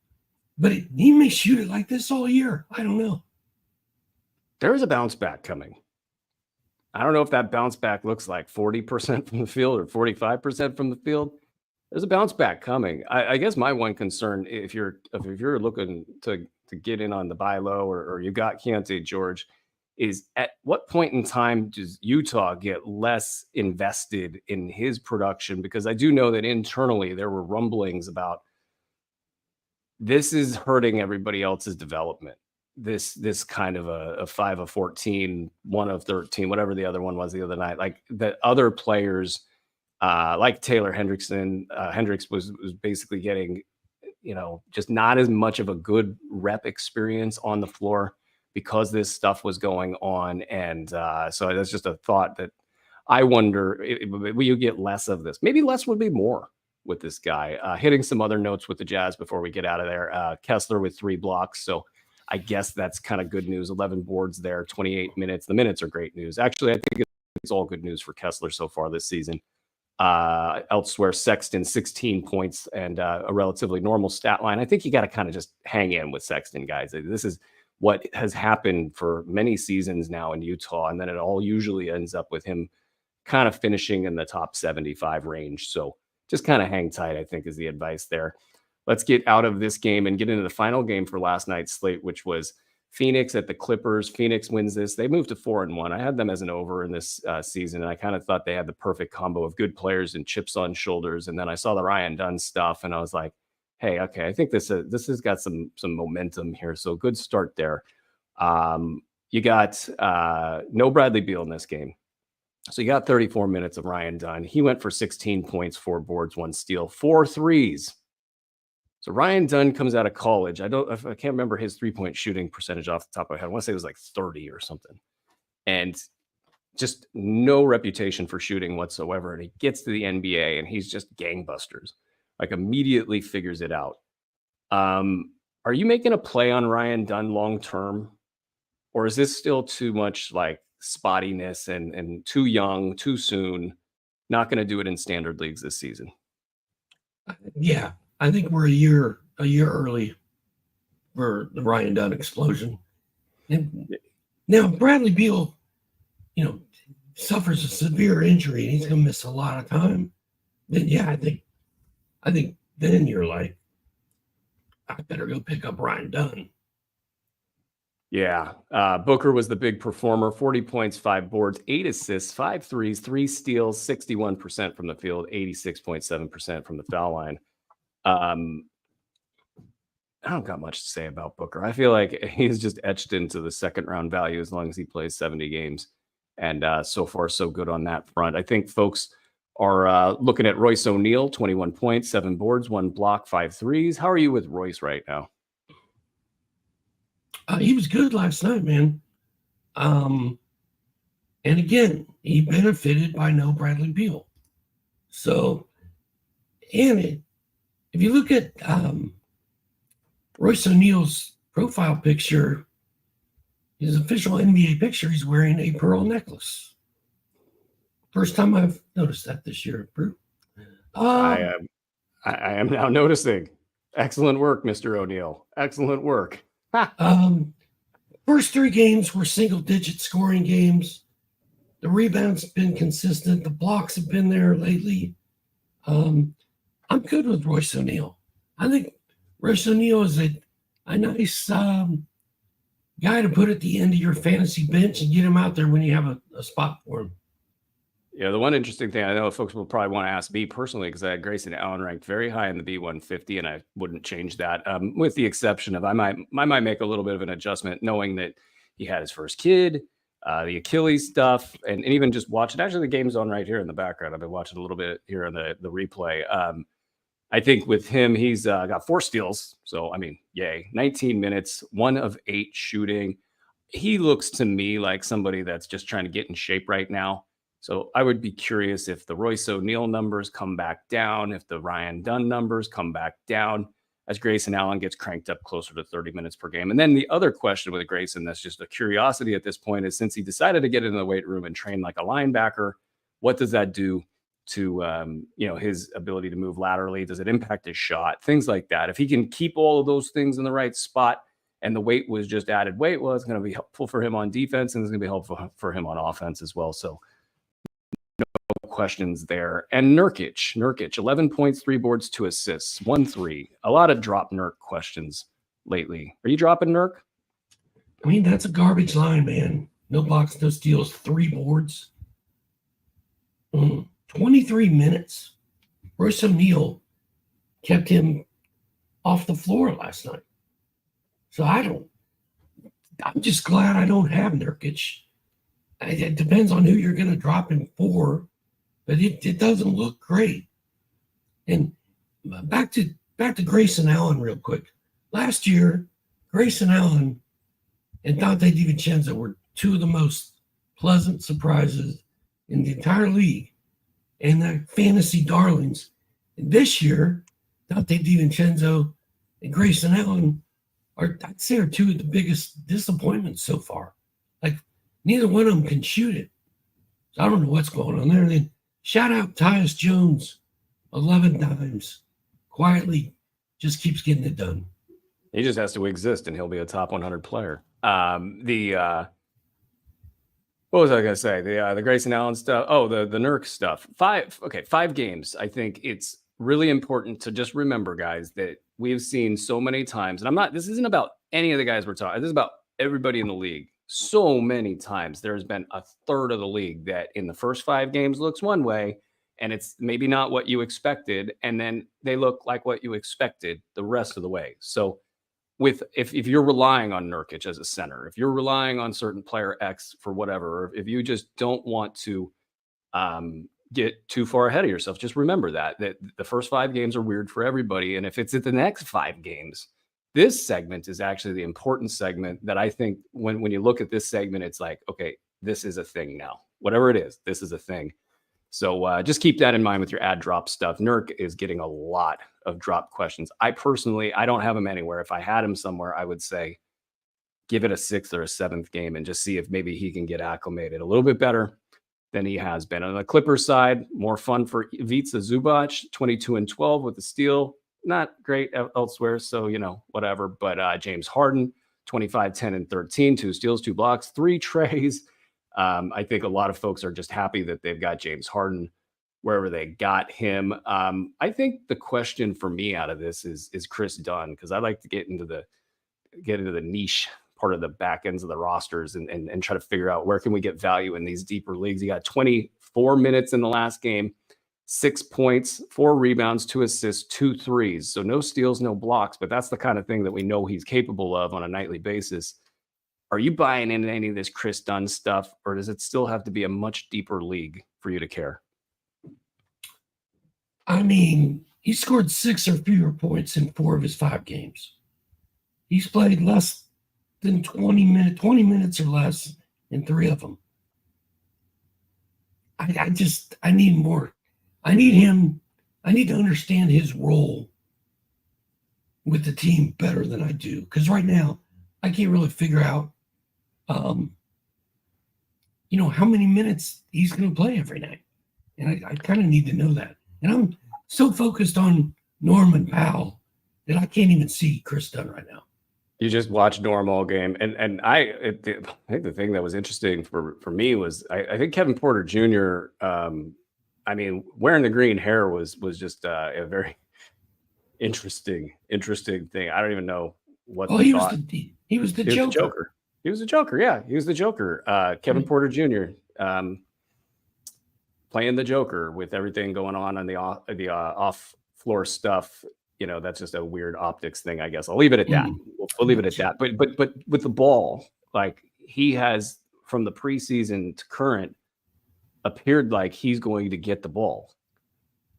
But he may shoot it like this all year. I don't know. There is a bounce back coming. I don't know if that bounce back looks like 40% from the field or 45% from the field. There's a bounce back coming. I guess my one concern, if you're looking to get in on the buy low or you got Keontae George, is at what point in time does Utah get less invested in his production? Because I do know that internally there were rumblings about this is hurting everybody else's development. This kind of a 5 of 14, 1 of 13, whatever the other one was the other night, like the other players like Taylor Hendricks was basically getting, just not as much of a good rep experience on the floor because this stuff was going on. And so that's just a thought that I wonder, will you get less of this? Maybe less would be more with this guy. Hitting some other notes with the Jazz before we get out of there. Kessler with 3 blocks. So I guess that's kind of good news. 11 boards there, 28 minutes. The minutes are great news. Actually, I think it's all good news for Kessler so far this season. Elsewhere, Sexton, 16 points and a relatively normal stat line. I think you got to kind of just hang in with Sexton, guys. This is what has happened for many seasons now in Utah, and then it all usually ends up with him kind of finishing in the top 75 range. So just kind of hang tight, I think, is the advice there. Let's get out of this game and get into the final game for last night's slate, which was Phoenix at the Clippers. Phoenix wins this. They moved to 4-1. I had them as an over in this season, and I kind of thought they had the perfect combo of good players and chips on shoulders. And then I saw the Ryan Dunn stuff, and I was like, hey, okay, I think this has got some momentum here. So good start there. You got no Bradley Beal in this game. So you got 34 minutes of Ryan Dunn. He went for 16 points, 4 boards, 1 steal, 4 threes. So Ryan Dunn comes out of college. I can't remember his 3-point shooting percentage off the top of my head. I want to say it was like 30 or something. And just no reputation for shooting whatsoever. And he gets to the NBA and he's just gangbusters. Like immediately figures it out. Are you making a play on Ryan Dunn long term? Or is this still too much like spottiness and too young, too soon? Not going to do it in standard leagues this season. Yeah. I think we're a year early for the Ryan Dunn explosion. And now Bradley Beal, suffers a severe injury and he's going to miss a lot of time. Then yeah, I think then you're like, I better go pick up Ryan Dunn. Yeah. Booker was the big performer, 40 points, 5 boards, 8 assists, 5 threes, 3 steals, 61% from the field, 86.7% from the foul line. I don't got much to say about Booker. I feel like he's just etched into the second round value as long as he plays 70 games. And so far, so good on that front. I think folks are looking at Royce O'Neal, 21 points, 7 boards, 1 block, 5 threes. How are you with Royce right now? He was good last night, man. And again, he benefited by no Bradley Beal. So, and if you look at Royce O'Neal's profile picture, his official NBA picture, he's wearing a pearl necklace. First time I've noticed that this year, Brew. I am now noticing. Excellent work, Mr. O'Neill. Excellent work. First 3 games were single-digit scoring games. The rebounds have been consistent. The blocks have been there lately. I'm good with Royce O'Neal. I think Royce O'Neal is a nice guy to put at the end of your fantasy bench and get him out there when you have a spot for him. Yeah, the one interesting thing, I know folks will probably want to ask me personally, because I had Grayson Allen ranked very high in the B150, and I wouldn't change that, with the exception of I might make a little bit of an adjustment, knowing that he had his first kid, the Achilles stuff, and even just watching. Actually, the game's on right here in the background. I've been watching a little bit here on the replay. I think with him, he's got 4 steals. So, I mean, yay. 19 minutes, 1 of 8 shooting. He looks to me like somebody that's just trying to get in shape right now. So I would be curious if the Royce O'Neal numbers come back down, if the Ryan Dunn numbers come back down as Grayson Allen gets cranked up closer to 30 minutes per game. And then the other question with Grayson, that's just a curiosity at this point, is since he decided to get into the weight room and train like a linebacker, what does that do to his ability to move laterally? Does it impact his shot? Things like that. If he can keep all of those things in the right spot, and the weight was just added weight, well, it's going to be helpful for him on defense, and it's going to be helpful for him on offense as well. So no questions there. And Nurkic, 11 points, 3 boards, 2 assists, 1-3. A lot of drop Nurk questions lately. Are you dropping Nurk? I mean, that's a garbage line, man. No blocks, no steals, 3 boards. 23 minutes. Royce O'Neal kept him off the floor last night. So I'm just glad I don't have Nurkic. It depends on who you're going to drop him for, but it doesn't look great. And back to Grayson Allen real quick. Last year, Grayson Allen and Dante DiVincenzo were 2 of the most pleasant surprises in the entire league, and the fantasy darlings. And this year, Dante DiVincenzo and Grayson Allen are 2 of the biggest disappointments so far. Like, neither one of them can shoot it. So I don't know what's going on there. And then shout out Tyus Jones, 11 times. Quietly just keeps getting it done. He just has to exist, and he'll be a top 100 player. What was I going to say? The Grayson Allen stuff. Oh, the Nurk stuff. 5 games. I think it's really important to just remember, guys, that we've seen so many times, and this isn't about any of the guys we're talking. This is about everybody in the league. So many times there's been a third of the league that in the first 5 games looks one way, and it's maybe not what you expected, and then they look like what you expected the rest of the way. So if you're relying on Nurkic as a center, if you're relying on certain player X for whatever, or if you just don't want to get too far ahead of yourself, just remember that the first 5 games are weird for everybody. And if it's at the next 5 games, this segment is actually the important segment that I think when you look at this segment, it's like, okay, this is a thing now. Whatever it is, this is a thing. So just keep that in mind with your ad drop stuff. Nurk is getting a lot of drop questions. I don't have him anywhere. If I had him somewhere, I would say give it a 6th or a 7th game and just see if maybe he can get acclimated a little bit better than he has been. On the Clippers side, more fun for Ivica Zubac, 22 and 12 with the steal. Not great elsewhere, so, whatever. But James Harden, 25, 10, and 13, 2 steals, 2 blocks, 3 trays. I think a lot of folks are just happy that they've got James Harden wherever they got him. I think the question for me out of this is Chris Dunn, because I like to get into the niche part of the back ends of the rosters and try to figure out where can we get value in these deeper leagues. He got 24 minutes in the last game, 6 points, 4 rebounds, 2 assists, 2 threes. So no steals, no blocks, but that's the kind of thing that we know he's capable of on a nightly basis. Are you buying into any of this Chris Dunn stuff, or does it still have to be a much deeper league for you to care? I mean, he scored 6 or fewer points in 4 of his 5 games. He's played less than 20 minutes or less in 3 of them. I need more. I need to understand his role with the team better than I do. Because right now, I can't really figure out how many minutes he's going to play every night. And I kind of need to know that. And I'm so focused on Norman Powell that I can't even see Chris Dunn right now. You just watched Norm all game, and I think the thing that was interesting for me was I think Kevin Porter Jr. I mean, wearing the green hair was just a very interesting thing. I don't even know what he was the Joker. He was the Joker. Yeah, he was the Joker. Kevin Porter Jr. Playing the Joker with everything going on the off floor stuff. That's just a weird optics thing, I guess. I'll leave it at that. We'll leave it at that. But with the ball, like he has from the preseason to current appeared like he's going to get the ball.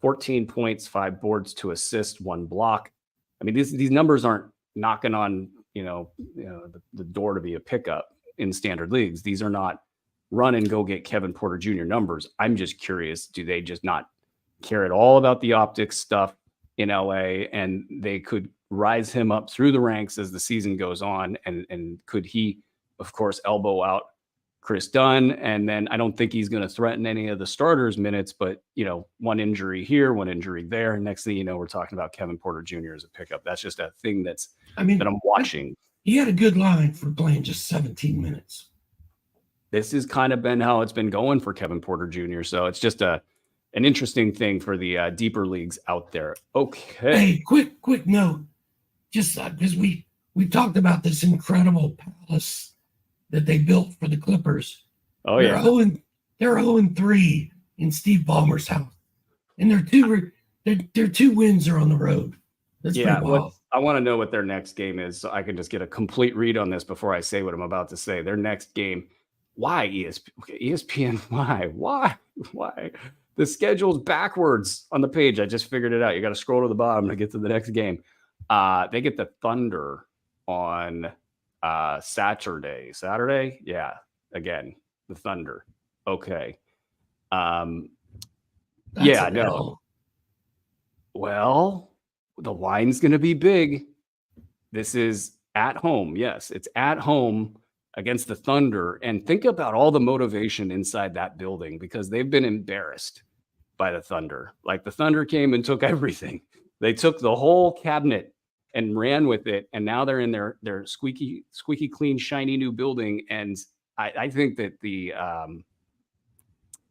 14 points, 5 boards, 2 assists, 1 block. I mean, these numbers aren't knocking on the door to be a pickup in standard leagues. These are not run and go get Kevin Porter Jr. numbers. I'm just curious, do they just not care at all about the optics stuff in LA, and they could rise him up through the ranks as the season goes on? And could he, of course, elbow out Chris Dunn? And then I don't think he's going to threaten any of the starters' minutes, but one injury here, one injury there. Next thing you know, we're talking about Kevin Porter Jr. as a pickup. That's just a thing that I'm watching. He had a good line for playing just 17 minutes. This has kind of been how it's been going for Kevin Porter Jr. So it's just an interesting thing for the deeper leagues out there. Okay. Hey, quick note. Just because we talked about this incredible palace that they built for the Clippers. Oh, yeah. They're 0-3 in Steve Ballmer's house. And their 2 wins are on the road. That's pretty wild. I want to know what their next game is so I can just get a complete read on this before I say what I'm about to say. Their next game. Why ESPN? Why? The schedule's backwards on the page. I just figured it out. You got to scroll to the bottom to get to the next game. They get the Thunder on Saturday. Yeah. Again, the Thunder. Okay. Yeah, no. Well, the line's going to be big. This is at home. Yes, it's at home against the Thunder. And think about all the motivation inside that building, because they've been embarrassed by the Thunder. Like, the Thunder came and took everything. They took the whole cabinet and ran with it. And now they're in their squeaky clean, shiny new building. And I think that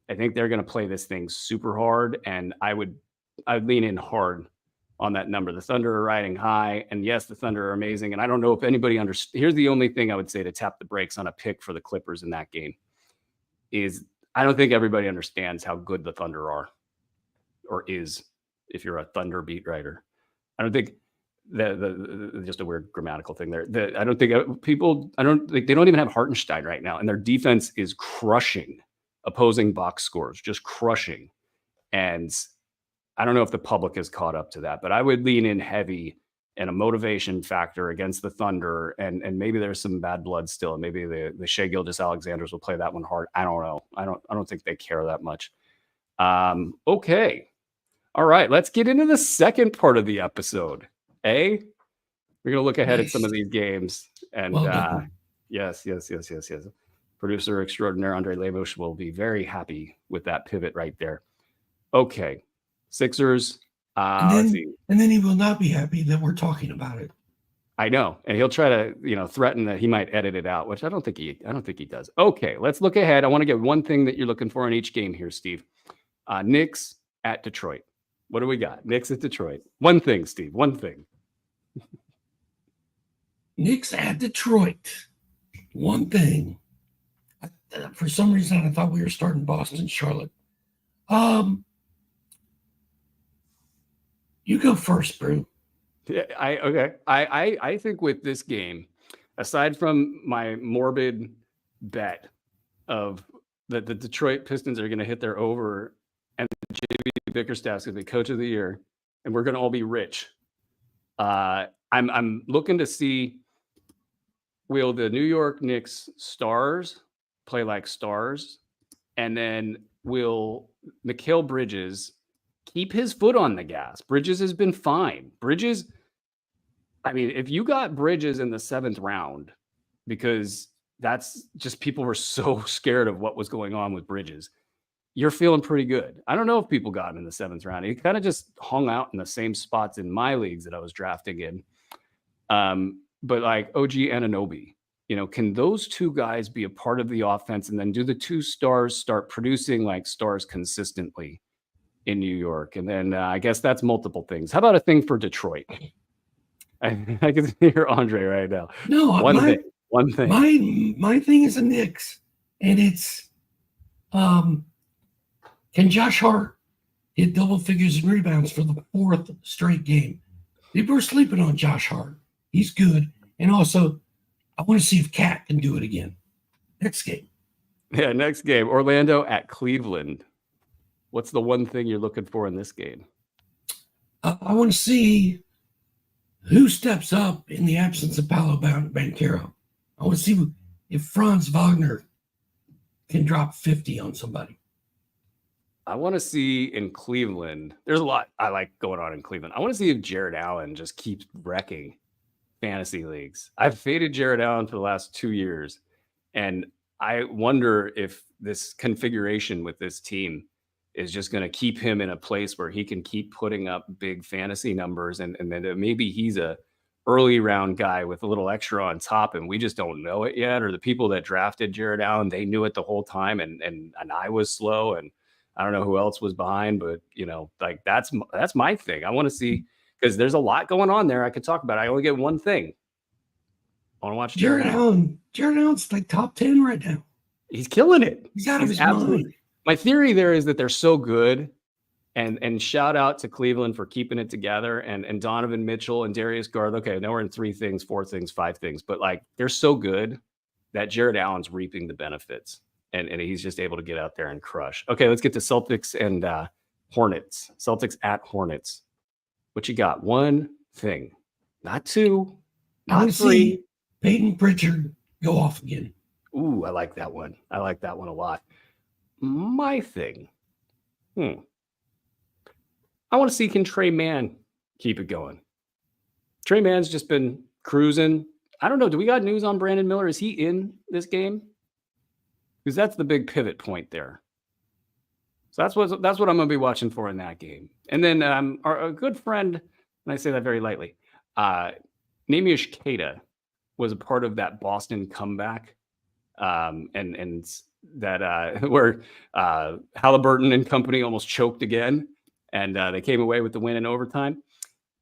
I think they're going to play this thing super hard. And I'd lean in hard on that number. The Thunder are riding high, and yes, the Thunder are amazing. And I don't know if anybody understands. Here's the only thing I would say to tap the brakes on a pick for the Clippers in that game is I don't think everybody understands how good the Thunder are, or is, if you're a Thunder beat writer. I don't think the just a weird grammatical thing there. I don't think they don't even have Hartenstein right now, and their defense is crushing opposing box scores, just crushing. And I don't know if the public has caught up to that, but I would lean in heavy and a motivation factor against the Thunder. And maybe there's some bad blood still. And maybe the Shai Gilgeous-Alexanders will play that one hard. I don't know. I don't think they care that much. Okay. All right. Let's get into the second part of the episode. We're going to look ahead at some of these games. And yes. Producer extraordinaire Andre Lebush will be very happy with that pivot right there. Okay. Sixers. And then he will not be happy that we're talking about it. I know, and he'll try to threaten that he might edit it out, which I don't think he does. Okay, let's look ahead. I want to get one thing that you're looking for in each game here, Steve. Knicks at Detroit. What do we got? Knicks at Detroit. One thing, Steve. One thing. Knicks at Detroit. One thing. For some reason, I thought we were starting Boston, Charlotte. You go first, Brew. Yeah, I think with this game, aside from my morbid bet of that the Detroit Pistons are going to hit their over and JB Bickerstaff's going to be coach of the year and we're going to all be rich. I'm looking to see, will the New York Knicks stars play like stars? And then will Mikal Bridges keep his foot on the gas? Bridges has been fine. Bridges, I mean, if you got Bridges in the 7th round because that's just people were so scared of what was going on with Bridges. You're feeling pretty good. I don't know if people got him in the 7th round. He kind of just hung out in the same spots in my leagues that I was drafting in. But like OG Anunoby, can those two guys be a part of the offense? And then do the 2 stars start producing like stars consistently in New York? And then I guess that's multiple things. How about a thing for Detroit? I can hear Andre right now. No, one thing. My thing is the Knicks, and it's can Josh Hart hit double figures in rebounds for the 4th straight game? People are sleeping on Josh Hart. He's good. And also, I want to see if Cat can do it again. Next game. Yeah, next game. Orlando at Cleveland. What's the one thing you're looking for in this game? I want to see who steps up in the absence of Paolo Banchero. I want to see if Franz Wagner can drop 50 on somebody. I want to see in Cleveland. There's a lot I like going on in Cleveland. I want to see if Jared Allen just keeps wrecking fantasy leagues. I've faded Jared Allen for the last 2 years, and I wonder if this configuration with this team is just going to keep him in a place where he can keep putting up big fantasy numbers, and then maybe he's a early round guy with a little extra on top, and we just don't know it yet. Or the people that drafted Jared Allen, they knew it the whole time, and I was slow, and I don't know who else was behind, but like that's my thing. I want to see, because there's a lot going on there I could talk about. I only get one thing. I want to watch Jared Allen. Jared Allen's like top 10 right now. He's killing it. He's out of his mind. My theory there is that they're so good, and shout out to Cleveland for keeping it together, and Donovan Mitchell and Darius Garland. Okay, now we're in 3 things, 4 things, 5 things, but like they're so good that Jared Allen's reaping the benefits. And he's just able to get out there and crush. Okay, let's get to Celtics and Hornets. Celtics at Hornets. What you got? One thing, not 2, not 3. See Peyton Pritchard go off again. Ooh, I like that one. I like that one a lot. My thing. I want to see, can Trey Mann keep it going? Trey Mann's just been cruising. I don't know. Do we got news on Brandon Miller? Is he in this game? Because that's the big pivot point there. So that's what I'm going to be watching for in that game. And then our good friend, and I say that very lightly, Namish Keita was a part of that Boston comeback, and that where Halliburton and company almost choked again, and they came away with the win in overtime.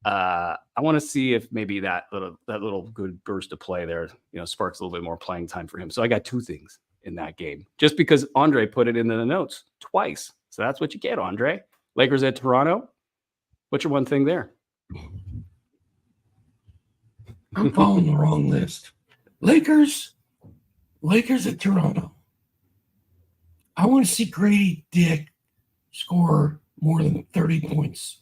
I want to see if maybe that little good burst of play there, sparks a little bit more playing time for him. So I got 2 things in that game, just because Andre put it in the notes twice. So that's what you get, Andre. Lakers at Toronto. What's your one thing there? I'm following the wrong list. Lakers at Toronto. I want to see Grady Dick score more than 30 points.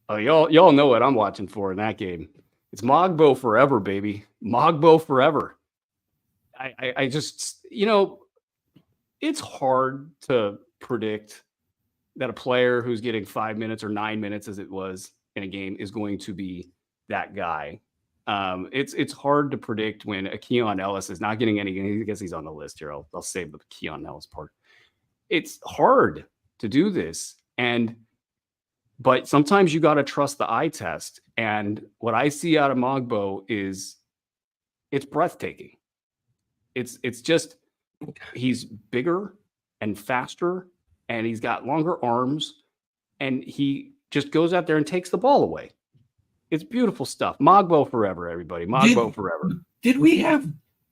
Oh, y'all know what I'm watching for in that game. It's Mogbo forever, baby. Mogbo forever. I just, it's hard to predict that a player who's getting 5 minutes or 9 minutes, as it was in a game, is going to be that guy. It's hard to predict when a Keon Ellis is not getting any. I guess he's on the list here. I'll save the Keon Ellis part. It's hard to do this, but sometimes you got to trust the eye test. And what I see out of Mogbo is it's breathtaking. It's just, he's bigger and faster, and he's got longer arms, and he just goes out there and takes the ball away. It's beautiful stuff. Mogbo forever, everybody. Mogbo forever.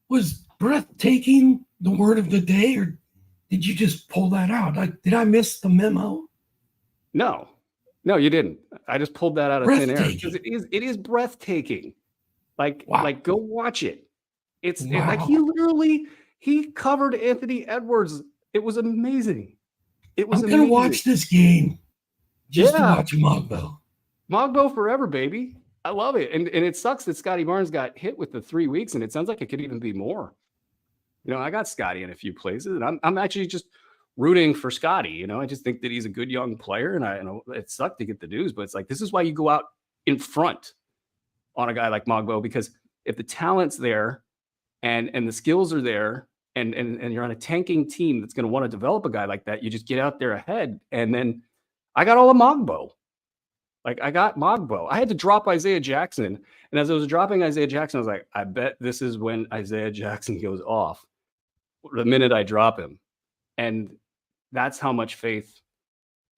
Was breathtaking the word of the day, or did you just pull that out? Did I miss the memo? No, you didn't. I just pulled that out of thin air, because it is breathtaking. Like go watch it. It's like he covered Anthony Edwards. It was amazing. I'm going to watch this game just to watch Mogbo. Mogbo forever, baby. I love it. And it sucks that Scotty Barnes got hit with the 3 weeks, and it sounds like it could even be more. I got Scotty in a few places, and I'm actually just rooting for Scotty. I just think that he's a good young player, and I know it sucked to get the news, but it's like, this is why you go out in front on a guy like Mogbo, because if the talent's there and the skills are there, and you're on a tanking team that's going to want to develop a guy like that. You just get out there ahead, and then I got all the Mogbo. Like, I got Mogbo. I had to drop Isaiah Jackson, and as I was dropping Isaiah Jackson, I was like, I bet this is when Isaiah Jackson goes off the minute I drop him, and that's how much faith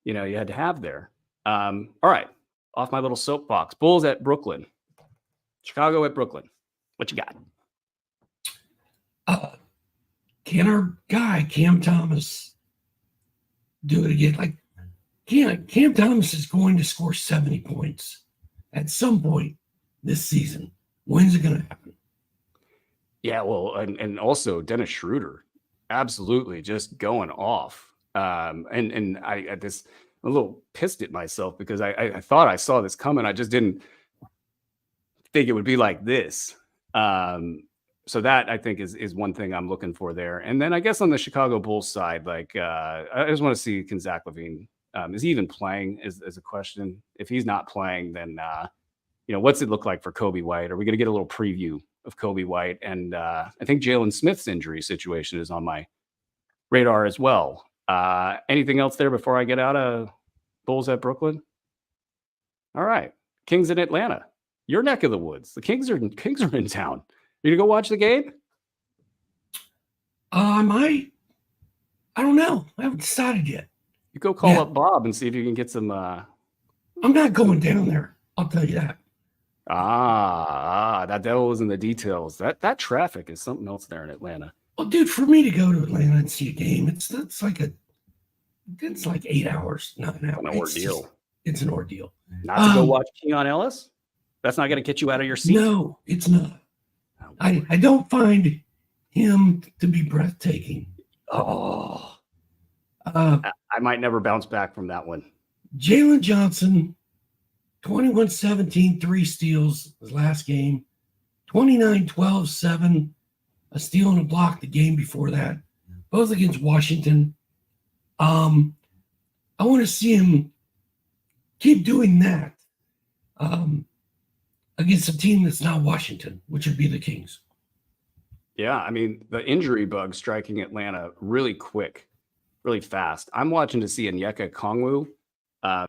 you had to have there. All right, off my little soapbox. Bulls at Brooklyn, Chicago at Brooklyn. What you got? Can our guy Cam Thomas do it again? Like, Cam Thomas is going to score 70 points at some point this season. When's it going to happen? Yeah, well, and also Dennis Schroeder, absolutely just going off. And I at this a little pissed at myself because I thought I saw this coming. I just didn't think it would be like this. So that I think is one thing I'm looking for there. And then I guess on the Chicago Bulls side, like I just want to see, can Zach LaVine, is he even playing is a question. If he's not playing, then what's it look like for Kobe White? Are we going to get a little preview of Kobe White? And I think Jalen Smith's injury situation is on my radar as well. Anything else there before I get out of Bulls at Brooklyn? All right, Kings in Atlanta, your neck of the woods. The Kings are in town. You gonna go watch the game? I don't know. I haven't decided yet. You go call up Bob and see if you can get some. I'm not going down there. I'll tell you that. That devil is in the details. That traffic is something else there in Atlanta. Well, dude, for me to go to Atlanta and see a game, it's like 8 hours, 9 hours. An ordeal. It's an ordeal. Not to go watch Keon Ellis? That's not going to get you out of your seat? No, it's not. I don't find him to be breathtaking. Oh. I might never bounce back from that one. Jalen Johnson, 21-17, 3 steals his last game. 29-12, 7, a steal and a block the game before that, both against Washington. I want to see him keep doing that against a team that's not Washington, which would be the Kings. Yeah, I mean, the injury bug striking Atlanta really quick, really fast. I'm watching to see Onyeka Okongwu. A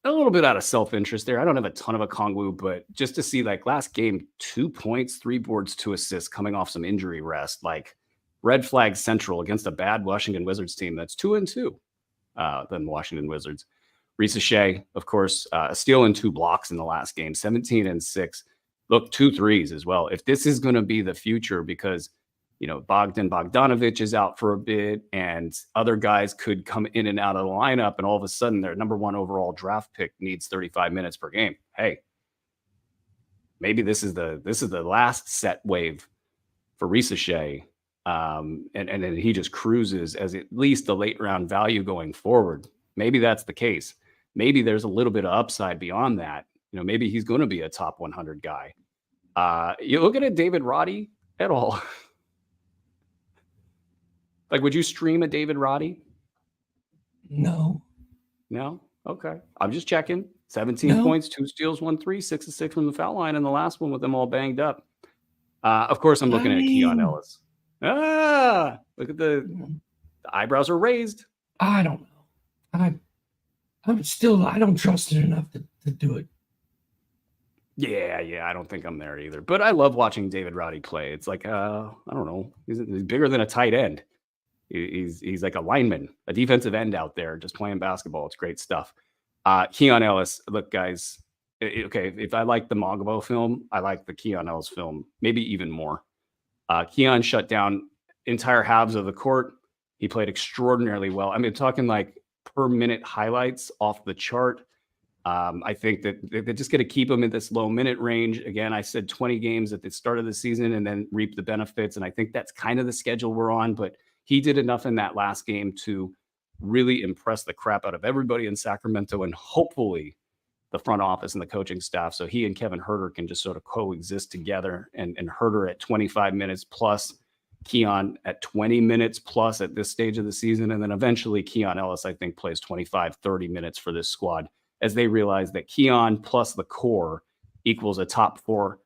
little bit out of self-interest there. I don't have a ton of Okongwu, but just to see, like, last game, 2 points, 3 boards, 2 assists coming off some injury rest, like red flag central against a bad Washington Wizards team that's 2-2 than the Washington Wizards. Risa Shea, of course, a steal and 2 blocks in the last game, 17-6. Look, 2 threes as well. If this is going to be the future, because Bogdan Bogdanovic is out for a bit, and other guys could come in and out of the lineup, and all of a sudden their number 1 overall draft pick needs 35 minutes per game. Hey, maybe this is the last set wave for Risa Shea, and then he just cruises as at least the late round value going forward. Maybe that's the case. Maybe there's a little bit of upside beyond that. Maybe he's going to be a top 100 guy. You looking at David Roddy at all? Like, would you stream a David Roddy? No. No? Okay. I'm just checking. 17 points, 2 steals, 1 3, 6 of 6 from the foul line in the last one with them all banged up. Of course, I'm looking at Keon Ellis. Look at the eyebrows are raised. I don't know. I don't trust it enough to do it. Yeah, I don't think I'm there either. But I love watching David Roddy play. It's like, I don't know. He's bigger than a tight end. He's like a lineman, a defensive end out there just playing basketball. It's great stuff. Keon Ellis, look, guys, okay, if I like the Mogbo film, I like the Keon Ellis film, maybe even more. Keon shut down entire halves of the court. He played extraordinarily well. I mean, talking like per minute highlights off the chart. I think that they're just going to keep him in this low minute range. Again, I said 20 games at the start of the season and then reap the benefits. And I think that's kind of the schedule we're on. But he did enough in that last game to really impress the crap out of everybody in Sacramento, and hopefully the front office and the coaching staff. So he and Kevin Huerter can just sort of coexist together, and Huerter at 25 minutes plus, Keon at 20 minutes plus at this stage of the season. And then eventually Keon Ellis, I think, plays 25, 30 minutes for this squad as they realize that Keon plus the core equals a top 4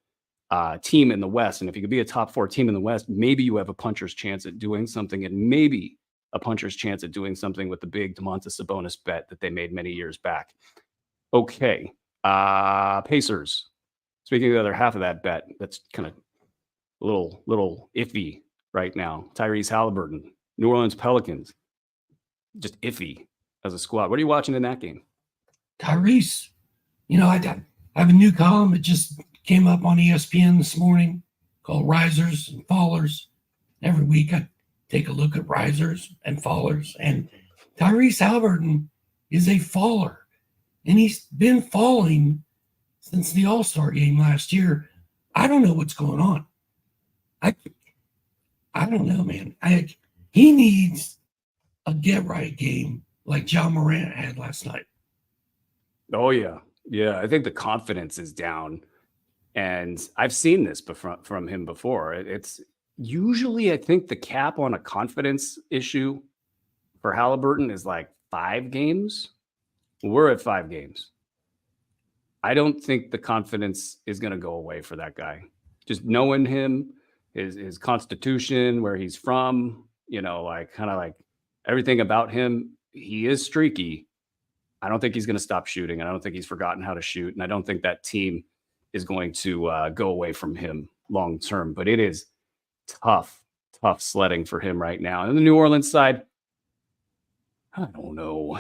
team in the West. And if you could be a top 4 team in the West, maybe you have a puncher's chance at doing something, and maybe a puncher's chance at doing something with the big Domantas Sabonis bet that they made many years back. Okay. Pacers. Speaking of the other half of that bet, that's kind of a little iffy right now. Tyrese Halliburton, New Orleans Pelicans, just iffy as a squad. What are you watching in that game? Tyrese, I have a new column. It just came up on ESPN this morning called Risers and Fallers. Every week I take a look at risers and fallers. And Tyrese Halliburton is a faller. And he's been falling since the All-Star game last year. I don't know what's going on. I don't know, man. He needs a get-right game like John Morant had last night. Oh, yeah. Yeah, I think the confidence is down. And I've seen this from him before. It's usually, I think, the cap on a confidence issue for Halliburton is like 5 games. We're at 5 games. I don't think the confidence is going to go away for that guy. Just knowing him, his constitution, where he's from, kind of like everything about him, he is streaky. I don't think he's going to stop shooting. And I don't think he's forgotten how to shoot. And I don't think that team is going to go away from him long term. But it is tough sledding for him right now. And the New Orleans side, I don't know.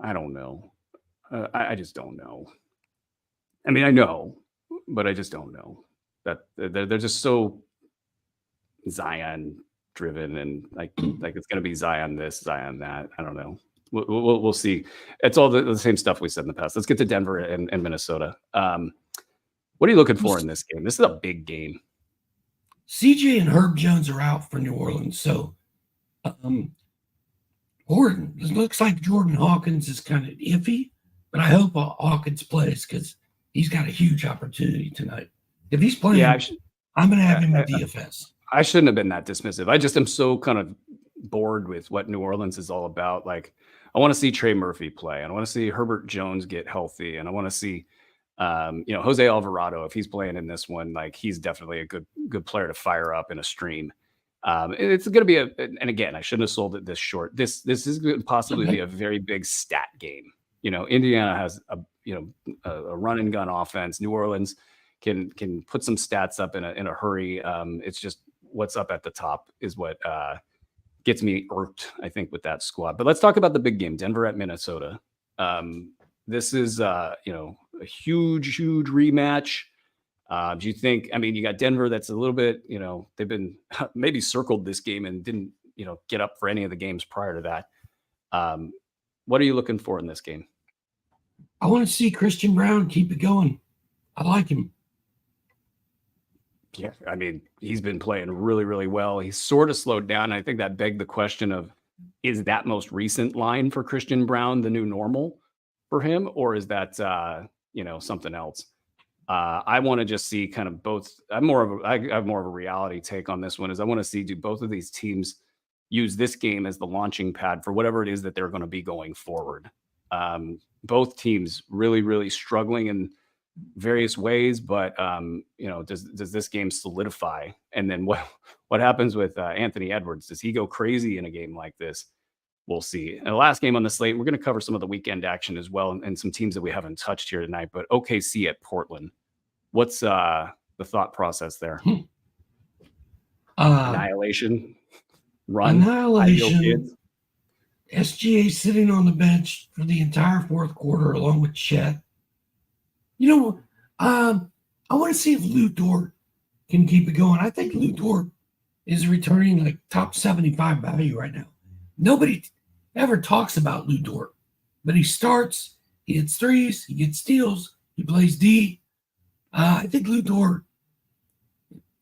I don't know. I just don't know. I mean, I know, but I just don't know. That they're just so Zion driven, and like it's going to be Zion this, Zion that. I don't know. We'll see. It's all the same stuff we said in the past. Let's get to Denver and Minnesota. What are you looking for in this game? This is a big game. CJ and Herb Jones are out for New Orleans, so it looks like Jordan Hawkins is kind of iffy, but I hope Hawkins plays because he's got a huge opportunity tonight. If he's playing, I'm going to have him at DFS. I shouldn't have been that dismissive. I just am so kind of bored with what New Orleans is all about. Like, I want to see Trey Murphy play, and I want to see Herbert Jones get healthy, and I want to see, Jose Alvarado, if he's playing in this one, like he's definitely a good player to fire up in a stream. It's going to be and again, I shouldn't have sold it this short. This is going to possibly be a very big stat game. Indiana has a run and gun offense. New Orleans can put some stats up in a hurry. It's just what's up at the top is what gets me irked, I think, with that squad. But let's talk about the big game, Denver at Minnesota. This is a huge rematch. Do you think, you got Denver that's a little bit, they've been maybe circled this game and didn't, get up for any of the games prior to that. What are you looking for in this game? I want to see Christian Brown keep it going. I like him. Yeah, he's been playing really, really well. He's sort of slowed down. I think that begged the question of, is that most recent line for Christian Brown the new normal for him, or is that, something else? I want to just see kind of both. I have more of a reality take on this one. Is I want to see, do both of these teams use this game as the launching pad for whatever it is that they're going to be going forward? Both teams really, really struggling in various ways, but does this game solidify? And then what happens with Anthony Edwards? Does he go crazy in a game like this? We'll see. And the last game on the slate, we're going to cover some of the weekend action as well, and some teams that we haven't touched here tonight. But OKC at Portland, what's the thought process there? Annihilation, run, annihilation. SGA sitting on the bench for the entire fourth quarter along with Chet. I want to see if Lou Dort can keep it going. I think Lou Dort is returning like top 75 value right now. Nobody ever talks about Lou Dort, but he starts, he hits threes, he gets steals, he plays D. I think Lou Dort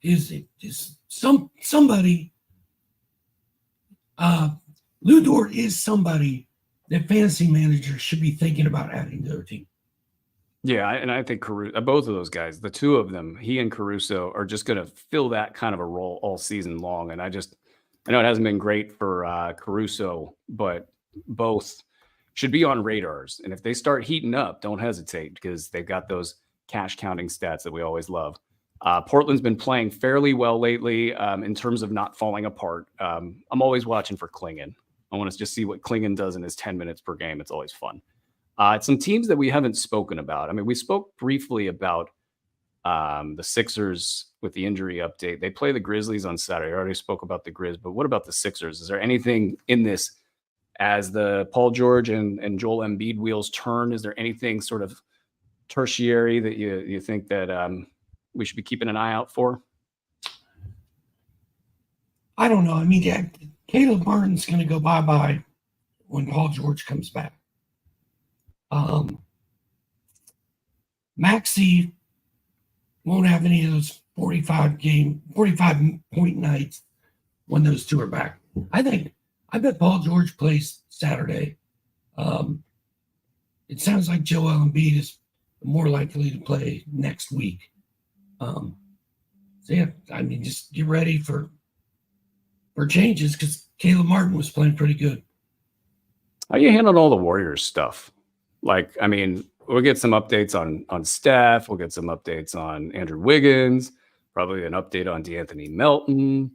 is somebody. Lou Dort is somebody that fantasy managers should be thinking about adding to their team. Yeah, and I think both of those guys, the two of them, he and Caruso, are just going to fill that kind of a role all season long. And I know it hasn't been great for Caruso, but both should be on radars. And if they start heating up, don't hesitate, because they've got those cash counting stats that we always love. Portland's been playing fairly well lately in terms of not falling apart. I'm always watching for Klingon. I want to just see what Klingon does in his 10 minutes per game. It's always fun. Some teams that we haven't spoken about. I mean, we spoke briefly about the Sixers with the injury update. They play the Grizzlies on Saturday. I already spoke about the Grizz, but what about the Sixers? Is there anything in this as the Paul George and Joel Embiid wheels turn? Is there anything sort of tertiary that you think that we should be keeping an eye out for? I don't know. I mean, yeah, Caleb Martin's going to go bye-bye when Paul George comes back. Maxey won't have any of those 45-point nights when those two are back. I bet Paul George plays Saturday. It sounds like Joel Embiid is more likely to play next week. So yeah, I mean, just get ready for changes because Caleb Martin was playing pretty good. How you handling all the Warriors stuff? Like, I mean, we'll get some updates on Steph. We'll get some updates on Andrew Wiggins. Probably an update on DeAnthony Melton.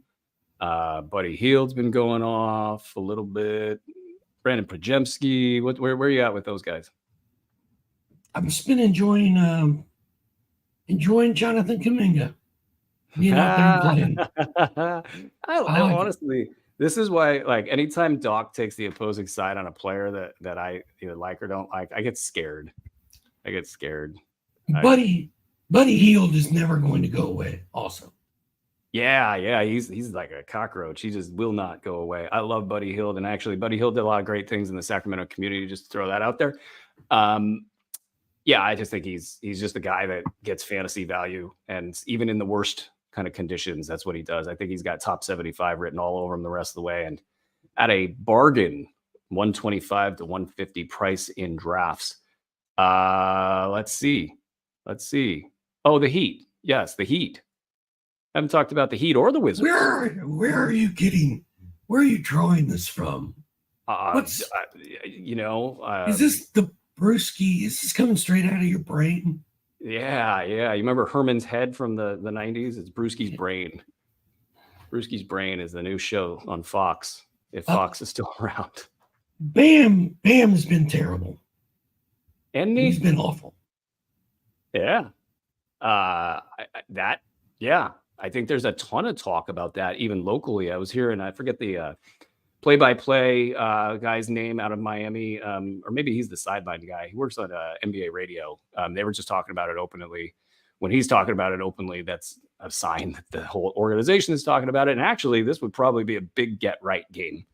Buddy Hield's been going off a little bit. Brandon Pajemski. Where are you at with those guys? I've just been enjoying Jonathan Kuminga. Being out there playing. I honestly, this is why, like, anytime Doc takes the opposing side on a player that I either like or don't like, I get scared. Buddy Hield is never going to go away. Also, yeah, he's like a cockroach. He just will not go away. I love Buddy Hield, and actually, Buddy Hield did a lot of great things in the Sacramento community. Just to throw that out there. Yeah, I just think he's just a guy that gets fantasy value, and even in the worst kind of conditions, that's what he does. I think he's got top 75 written all over him the rest of the way, and at a bargain 125 to 150 price in drafts. Let's see. Oh, the Heat. Yes, the Heat. I haven't talked about the Heat or the Wizards. Where are you drawing this from? Is this the Bruski? Is this coming straight out of your brain? Yeah. You remember Herman's Head from the 90s? It's Brewski's Brain. Brewski's Brain is the new show on Fox, if Fox is still around. Bam has been terrible. And he's been awful. Yeah. I think there's a ton of talk about that, even locally. I was hearing, I forget the play-by-play guy's name out of Miami, or maybe he's the sideline guy. He works on NBA radio. They were just talking about it openly. When he's talking about it openly, that's a sign that the whole organization is talking about it. And actually, this would probably be a big get-right game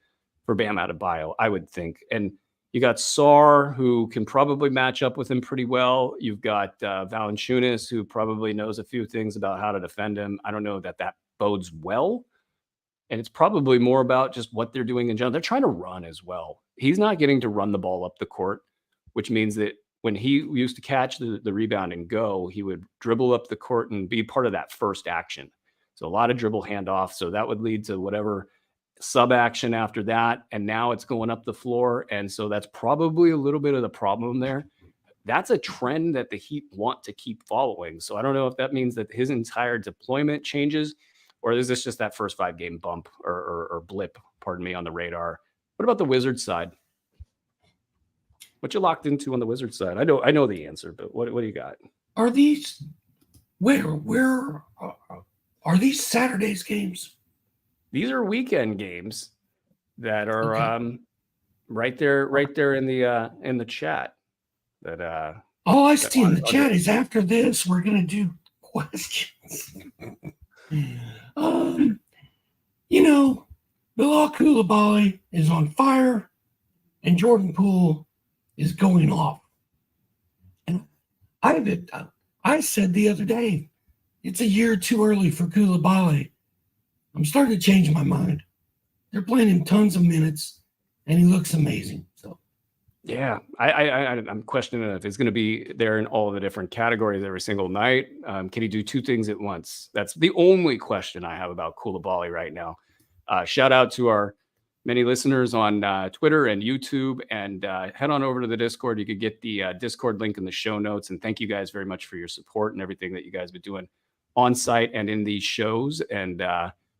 for Bam Adebayo, I would think. And you got Sarr, who can probably match up with him pretty well. You've got Valanciunas, who probably knows a few things about how to defend him. I don't know that bodes well. And it's probably more about just what they're doing in general. They're trying to run as well. He's not getting to run the ball up the court, which means that when he used to catch the rebound and go, he would dribble up the court and be part of that first action. So a lot of dribble handoff. So that would lead to whatever sub action after that. And now it's going up the floor. And so that's probably a little bit of the problem there. That's a trend that the Heat want to keep following. So I don't know if that means that his entire deployment changes, or is this just that first 5-game bump or blip, pardon me, on the radar? What about the Wizards side? What you locked into on the Wizards side? I know the answer, but what do you got? Are these where are these Saturdays games? These are weekend games that are right there in the chat. That all I see in the chat is after this we're gonna do questions. Bilal Coulibaly is on fire, and Jordan Poole is going off. And I said the other day, it's a year too early for Coulibaly. I'm starting to change my mind. They're playing him tons of minutes, and he looks amazing. So, yeah, I'm questioning if it's going to be there in all the different categories every single night. Can he do two things at once? That's the only question I have about Coulibaly right now. Shout out to our many listeners on Twitter and YouTube, and head on over to the Discord. You could get the Discord link in the show notes. And thank you guys very much for your support and everything that you guys have been doing on site and in these shows. And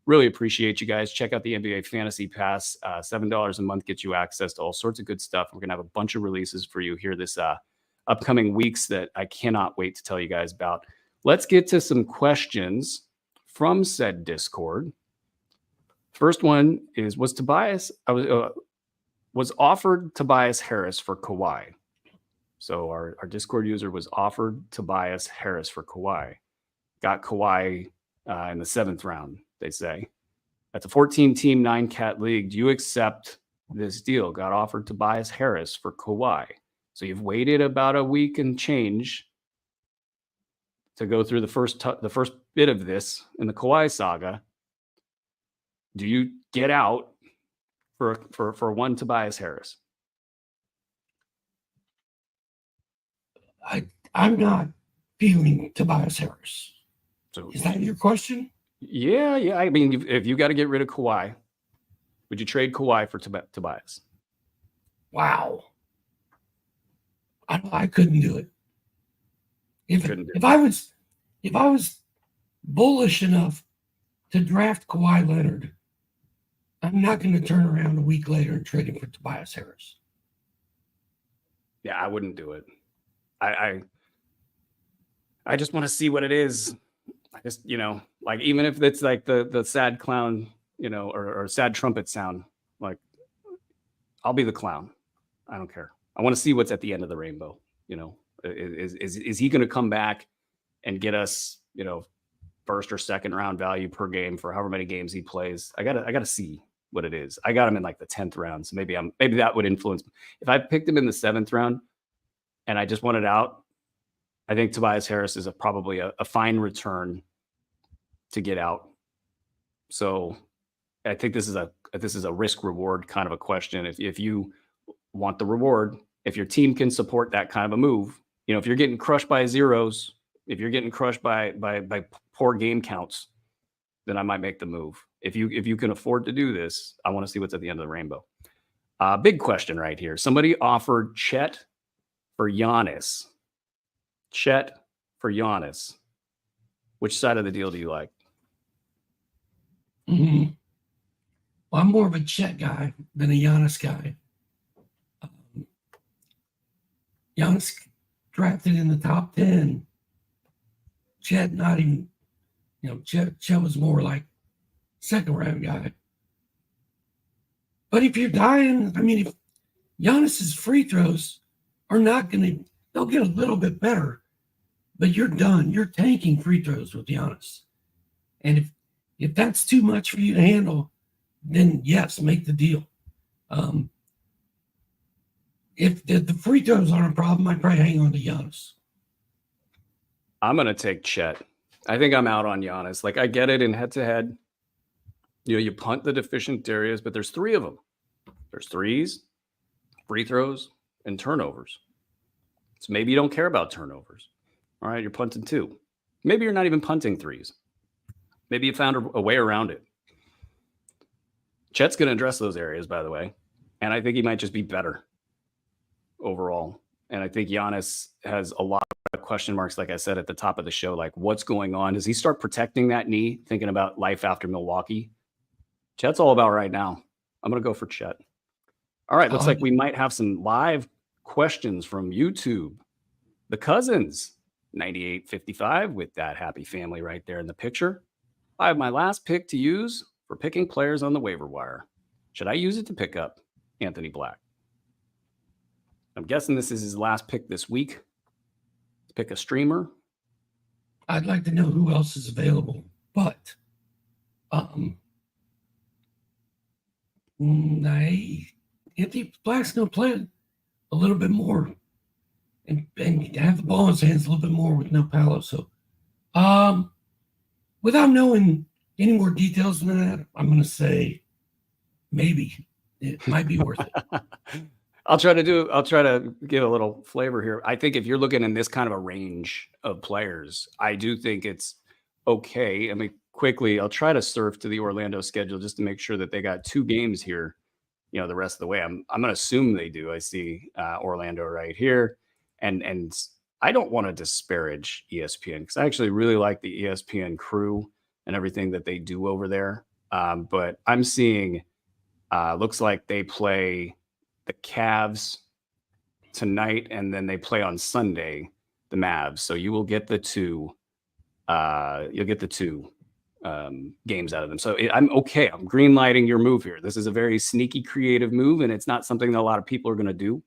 really appreciate you guys. Check out the NBA Fantasy Pass. $7 a month gets you access to all sorts of good stuff. We're going to have a bunch of releases for you here this upcoming weeks that I cannot wait to tell you guys about. Let's get to some questions from said Discord. First one is, was offered Tobias Harris for Kawhi. So our Discord user was offered Tobias Harris for Kawhi. Got Kawhi in the 7th round, they say. That's a 14-team, 9-cat league. Do you accept this deal? Got offered Tobias Harris for Kawhi. So you've waited about a week and change to go through the first bit of this in the Kawhi saga. Do you get out for one Tobias Harris? I'm not feeling Tobias Harris. So is that your question? Yeah. I mean, if you got to get rid of Kawhi, would you trade Kawhi for Tobias? Wow. I couldn't do it. If I was bullish enough to draft Kawhi Leonard, I'm not going to turn around a week later and trade him for Tobias Harris. Yeah, I wouldn't do it. I just want to see what it is. I just, like, even if it's like the sad clown, or sad trumpet sound, like, I'll be the clown. I don't care. I want to see what's at the end of the rainbow. Is he going to come back and get us, first or second round value per game for however many games he plays? I gotta see what it is. I got him in like the 10th round, so maybe that would influence. If I picked him in the 7th round and I just wanted out, I think Tobias Harris is probably a fine return to get out. So I think this is a risk reward kind of a question. If you want the reward, if your team can support that kind of a move, if you're getting crushed by zeros, if you're getting crushed by poor game counts, then I might make the move. If you can afford to do this, I want to see what's at the end of the rainbow. Big question right here. Somebody offered Chet for Giannis. Chet for Giannis. Which side of the deal do you like? Mm-hmm. Well, I'm more of a Chet guy than a Giannis guy. Giannis drafted in the top 10. Chet not even, Chet was more like 2nd round guy. But if you're dying, if Giannis's free throws are not they'll get a little bit better, but you're done. You're tanking free throws with Giannis. And if that's too much for you to handle, then yes, make the deal. If the free throws aren't a problem, I'd probably hang on to Giannis. I'm going to take Chet. I think I'm out on Giannis. Like, I get it in head-to-head. You punt the deficient areas, but there's 3 of them. There's threes, free throws, and turnovers. So maybe you don't care about turnovers. All right, you're punting 2. Maybe you're not even punting 3s. Maybe you found a way around it. Chet's going to address those areas, by the way. And I think he might just be better overall. And I think Giannis has a lot of question marks, like I said at the top of the show, like what's going on? Does he start protecting that knee, thinking about life after Milwaukee? Chet's all about right now. I'm going to go for Chet. All right, looks like we might have some live questions from YouTube. The Cousins, 9855, with that happy family right there in the picture. I have my last pick to use for picking players on the waiver wire. Should I use it to pick up Anthony Black? I'm guessing this is his last pick this week. To pick a streamer. I'd like to know who else is available, but Anthony Black's going to play a little bit more and have the ball in his hands a little bit more with no Paolo. So, without knowing any more details than that, I'm going to say maybe it might be worth it. I'll try to give a little flavor here. I think if you're looking in this kind of a range of players, I do think it's okay. I mean, quickly, I'll try to surf to the Orlando schedule just to make sure that they got 2 games here the rest of the way. I'm going to assume they do. I see Orlando right here, and I don't want to disparage ESPN because I actually really like the ESPN crew and everything that they do over there. But I'm seeing looks like they play the Cavs tonight, and then they play on Sunday the Mavs. So you will get the two. You'll get the two games out of them. So I'm okay. I'm green lighting your move here. This is a very sneaky, creative move, and it's not something that a lot of people are going to do,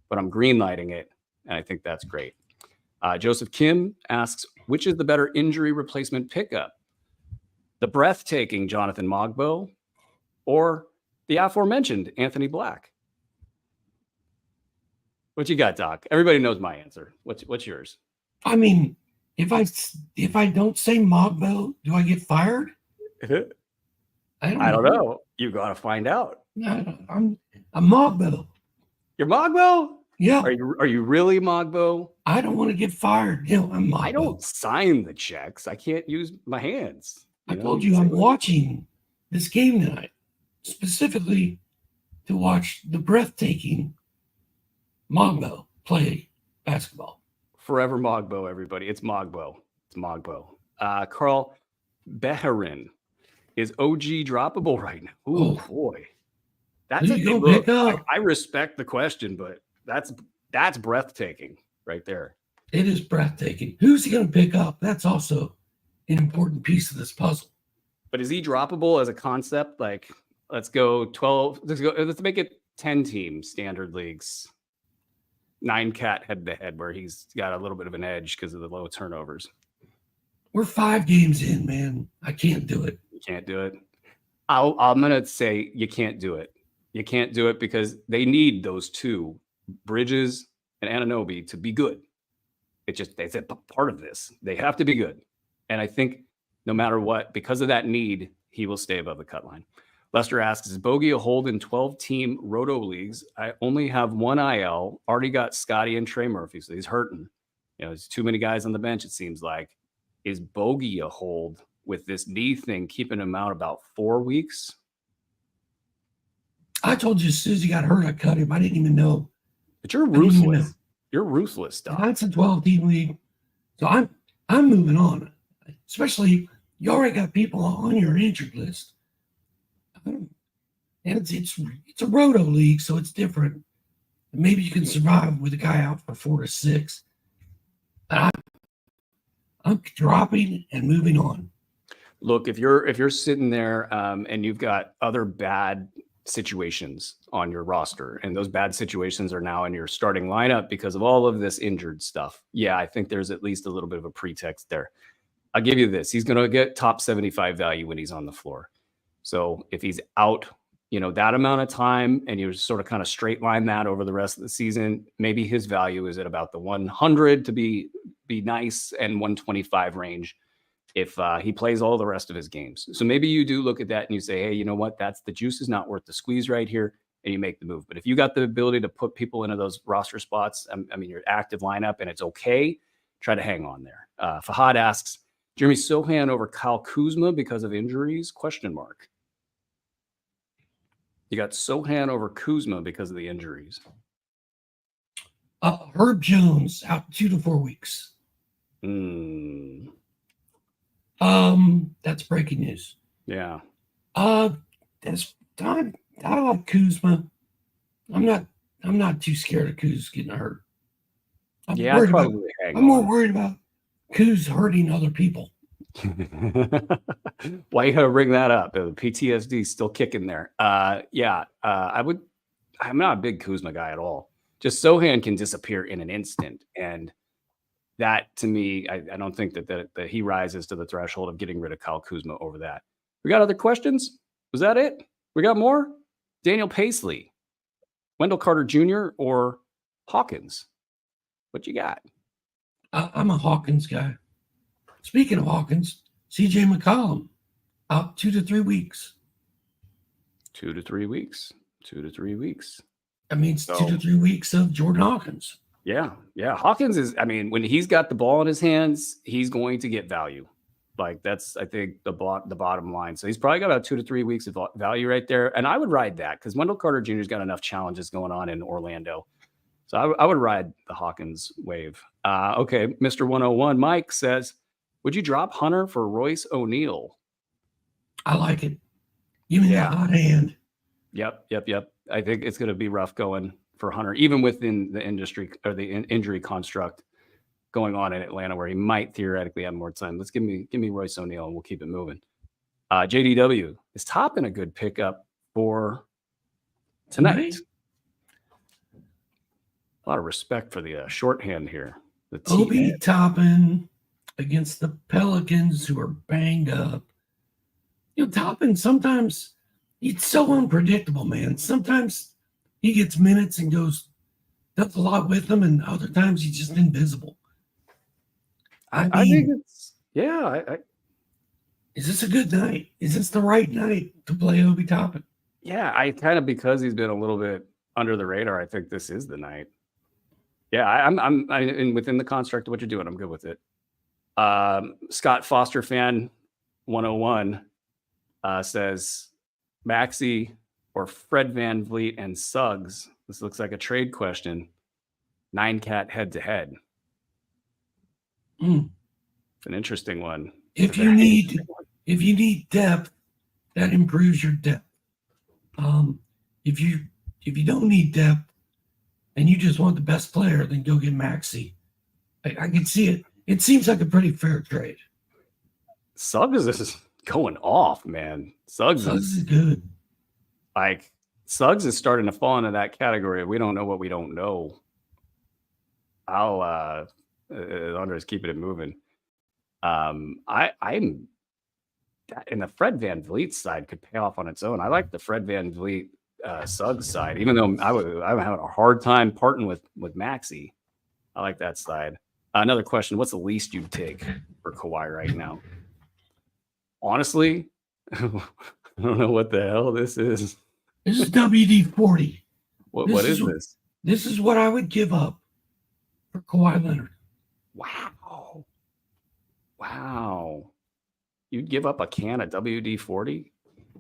but I'm green lighting it, and I think that's great. Joseph Kim asks, which is the better injury replacement pickup? The breathtaking Jonathan Mogbo or the aforementioned Anthony Black? What you got, Doc? Everybody knows my answer. What's yours? I mean, if I don't say Mogbo, do I get fired? I don't know. You got to find out. No, I'm Mogbo. You're Mogbo? Yeah. Are you really Mogbo? I don't want to get fired. I'm Mogbo. I don't sign the checks. I can't use my hands. I told you I'm watching this game tonight, specifically to watch the breathtaking Mogbo play basketball. Forever Mogbo, everybody. It's Mogbo. It's Mogbo. Carl Beherin, is OG droppable right now? Ooh, boy. That's a good look. I respect the question, but that's breathtaking right there. It is breathtaking. Who's he going to pick up? That's also an important piece of this puzzle. But is he droppable as a concept? Like, let's go 12. Let's make it 10 team standard leagues. 9 cat head to head where he's got a little bit of an edge because of the low turnovers. We're 5 games in, man. I can't do it. You can't do it. I'm going to say you can't do it. You can't do it because they need those two, Bridges and Anunoby, to be good. It's a part of this. They have to be good. And I think no matter what, because of that need, he will stay above the cut line. Lester asks, is Bogey a hold in 12-team roto leagues? I only have one IL. Already got Scotty and Trey Murphy, so he's hurting. There's too many guys on the bench, it seems like. Is Bogey a hold with this knee thing keeping him out about 4 weeks? I told you as soon as he got hurt, I cut him. I didn't even know. But you're ruthless. You're ruthless, Doc. That's a 12-team league. So I'm moving on. Especially, you already got people on your injured list. And it's a roto league, so it's different. Maybe you can survive with a guy out for 4 to 6. I'm dropping and moving on. Look, if you're sitting there and you've got other bad situations on your roster, and those bad situations are now in your starting lineup because of all of this injured stuff, yeah, I think there's at least a little bit of a pretext there. I'll give you this. He's going to get top 75 value when he's on the floor. So if he's out, that amount of time and you sort of kind of straight line that over the rest of the season, maybe his value is at about the 100 to be nice and 125 range if he plays all the rest of his games. So maybe you do look at that and you say, hey, you know what? The juice is not worth the squeeze right here, and you make the move. But if you got the ability to put people into those roster spots, your active lineup, and it's okay, try to hang on there. Fahad asks, Jeremy Sohan over Kyle Kuzma because of injuries? ? You got Sohan over Kuzma because of the injuries. Herb Jones out 2 to 4 weeks. That's breaking news. Yeah. That's time. I like Kuzma. I'm not too scared of Kuz getting hurt. I'm more worried about Kuz hurting other people. Why you gotta bring that up? The PTSD still kicking there. I'm not a big Kuzma guy at all. Just Sohan can disappear in an instant, and that to me, I don't think that he rises to the threshold of getting rid of Kyle Kuzma over that. We got other questions? Was that it? We got more? Daniel Paisley, Wendell Carter Jr. or Hawkins? What you got? I'm a Hawkins guy. Speaking of Hawkins, CJ McCollum out 2 to 3 weeks. 2 to 3 weeks. 2 to 3 weeks. That means 2 to 3 weeks of Jordan Hawkins. Yeah. Hawkins is, when he's got the ball in his hands, he's going to get value. Like that's, I think, the bottom line. So he's probably got about 2 to 3 weeks of value right there. And I would ride that because Wendell Carter Jr.'s got enough challenges going on in Orlando. So I would ride the Hawkins wave. Okay, Mr. 101, Mike says, would you drop Hunter for Royce O'Neal? I like it. Give me that hot hand. Yep. I think it's going to be rough going for Hunter, even within the industry or the injury construct going on in Atlanta, where he might theoretically have more time. Let's give me Royce O'Neal, and we'll keep it moving. JDW, is Toppin a good pickup for tonight? A lot of respect for the shorthand here. Obi Toppin against the Pelicans, who are banged up. Toppin, sometimes he's so unpredictable, man. Sometimes he gets minutes and does a lot with them, and other times he's just invisible. I think it's is this a good night? Is this the right night to play Obi Toppin? Yeah, I kind of, because he's been a little bit under the radar, I think this is the night. Yeah, I'm within the construct of what you're doing. I'm good with it. Scott Foster fan 101 says Maxey or Fred VanVleet and Suggs. This looks like a trade question. 9-cat head to head. It's an interesting one. If you need depth, that improves your depth. If you don't need depth and you just want the best player, then go get Maxey. I can see it. It seems like a pretty fair trade. Suggs is going off, man. Suggs is good. Like, Suggs is starting to fall into that category of we don't know what we don't know. Andre's keeping it moving. I'm in the Fred VanVleet side could pay off on its own. I like the Fred VanVleet Suggs side, even though I'm having a hard time parting with Maxey. I like that side. Another question: what's the least you'd take for Kawhi right now? Honestly, I don't know what the hell this is. This is WD-40. What is this? This is what I would give up for Kawhi Leonard. Wow. You'd give up a can of WD-40?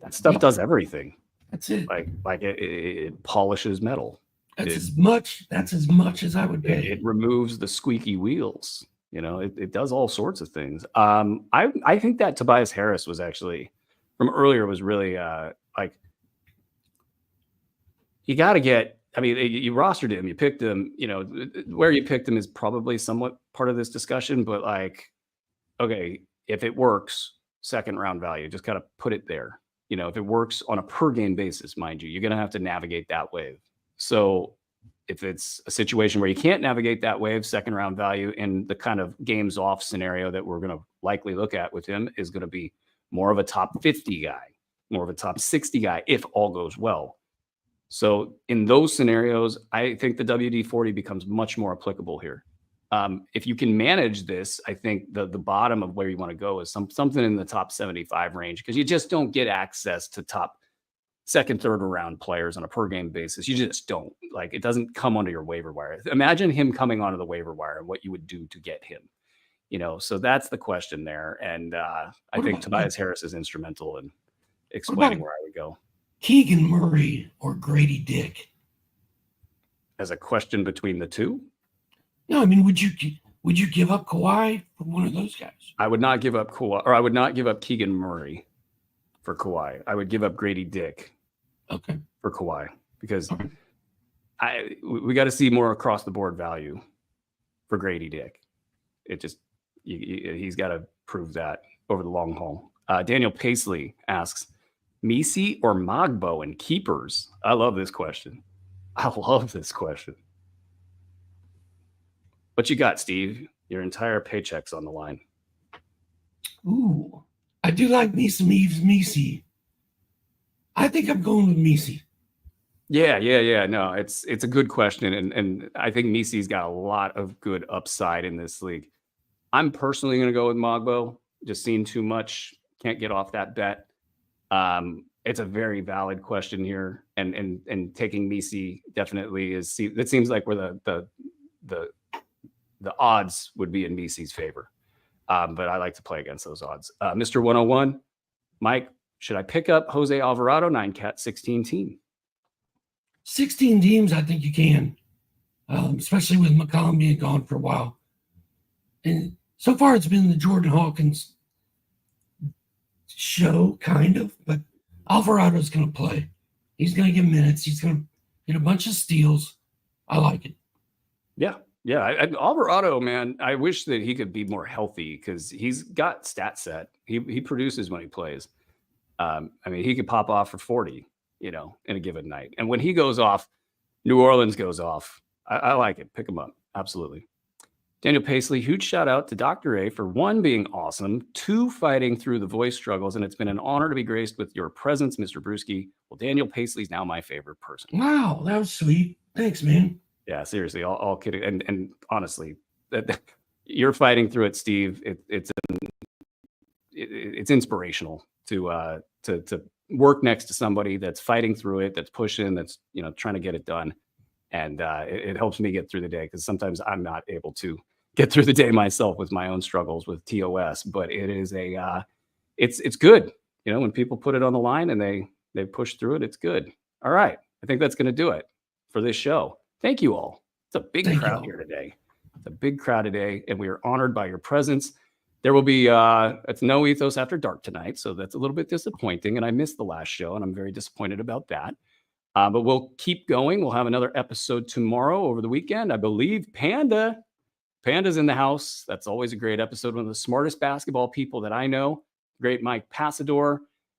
That stuff does everything. That's it. Like it polishes metal. That's as much as I would pay. It removes the squeaky wheels. It does all sorts of things. I think that Tobias Harris was actually from earlier was really you got to get. I mean, you rostered him, you picked him. Where you picked him is probably somewhat part of this discussion, but okay, if it works, second round value, just kind of put it there. If it works on a per game basis, mind you, you're going to have to navigate that wave. So if it's a situation where you can't navigate that wave, second round value, and the kind of games off scenario that we're going to likely look at with him is going to be more of a top 50 guy, more of a top 60 guy, if all goes well. So in those scenarios, I think the WD-40 becomes much more applicable here. If you can manage this, I think the bottom of where you want to go is something in the top 75 range, because you just don't get access to top second, third round players on a per game basis. You just don't. It doesn't come onto your waiver wire. Imagine him coming onto the waiver wire and what you would do to get him. So that's the question there. And I think Tobias Harris is instrumental in explaining where I would go. Keegan Murray or Grady Dick? As a question between the two? No, I mean, would you give up Kawhi for one of those guys? I would not give up Kawhi, or I would not give up Keegan Murray for Kawhi. I would give up Grady Dick for Kawhi, because we got to see more across the board value for Grady Dick. It just he's got to prove that over the long haul. Daniel Paisley asks, Messi or Magbo in keepers? I love this question. What you got, Steve? Your entire paycheck's on the line. Ooh, I do like me some Yves Messi. I think I'm going with Messi. Yeah. No, it's a good question, and I think Messi's got a lot of good upside in this league. I'm personally going to go with Magbo. Just seen too much. Can't get off that bet. It's a very valid question here, and taking Messi definitely is. It seems like where the odds would be in Messi's favor. But I like to play against those odds. Mr. 101, Mike, should I pick up Jose Alvarado 9-cat 16 team? 16 teams, I think you can, especially with McCollum being gone for a while. And so far, it's been the Jordan Hawkins show, kind of, but Alvarado's going to play. He's going to get minutes. He's going to get a bunch of steals. I like it. Yeah. Alvarado, man, I wish that he could be more healthy because he's got stat set. He produces when he plays. I mean, he could pop off for 40, in a given night. And when he goes off, New Orleans goes off. I like it. Pick him up. Absolutely. Daniel Paisley, huge shout out to Dr. A for 1, being awesome, 2, fighting through the voice struggles, and it's been an honor to be graced with your presence, Mr. Bruski. Well, Daniel Paisley's now my favorite person. Wow, that was sweet. Thanks, man. Yeah, seriously, all kidding. And honestly, you're fighting through it, Steve. It's inspirational to work next to somebody that's fighting through it, that's pushing, that's trying to get it done. And it helps me get through the day because sometimes I'm not able to get through the day myself with my own struggles with TOS. But it is it's good. When people put it on the line and they push through it, it's good. All right. I think that's going to do it for this show. Thank you all. It's a big crowd here today. It's a big crowd today, and we are honored by your presence. There will be it's no Ethos After Dark tonight, so that's a little bit disappointing. And I missed the last show, and I'm very disappointed about that. But we'll keep going. We'll have another episode tomorrow over the weekend. I believe Panda's in the house. That's always a great episode. One of the smartest basketball people that I know. Great Mike Passador.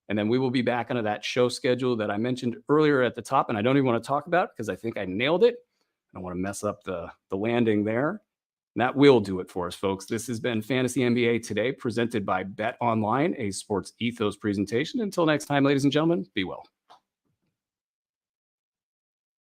And then we will be back onto that show schedule that I mentioned earlier at the top. And I don't even want to talk about it because I think I nailed it. I don't want to mess up the landing there. And that will do it for us, folks. This has been Fantasy NBA Today, presented by Bet Online, a Sports Ethos presentation. Until next time, ladies and gentlemen, be well.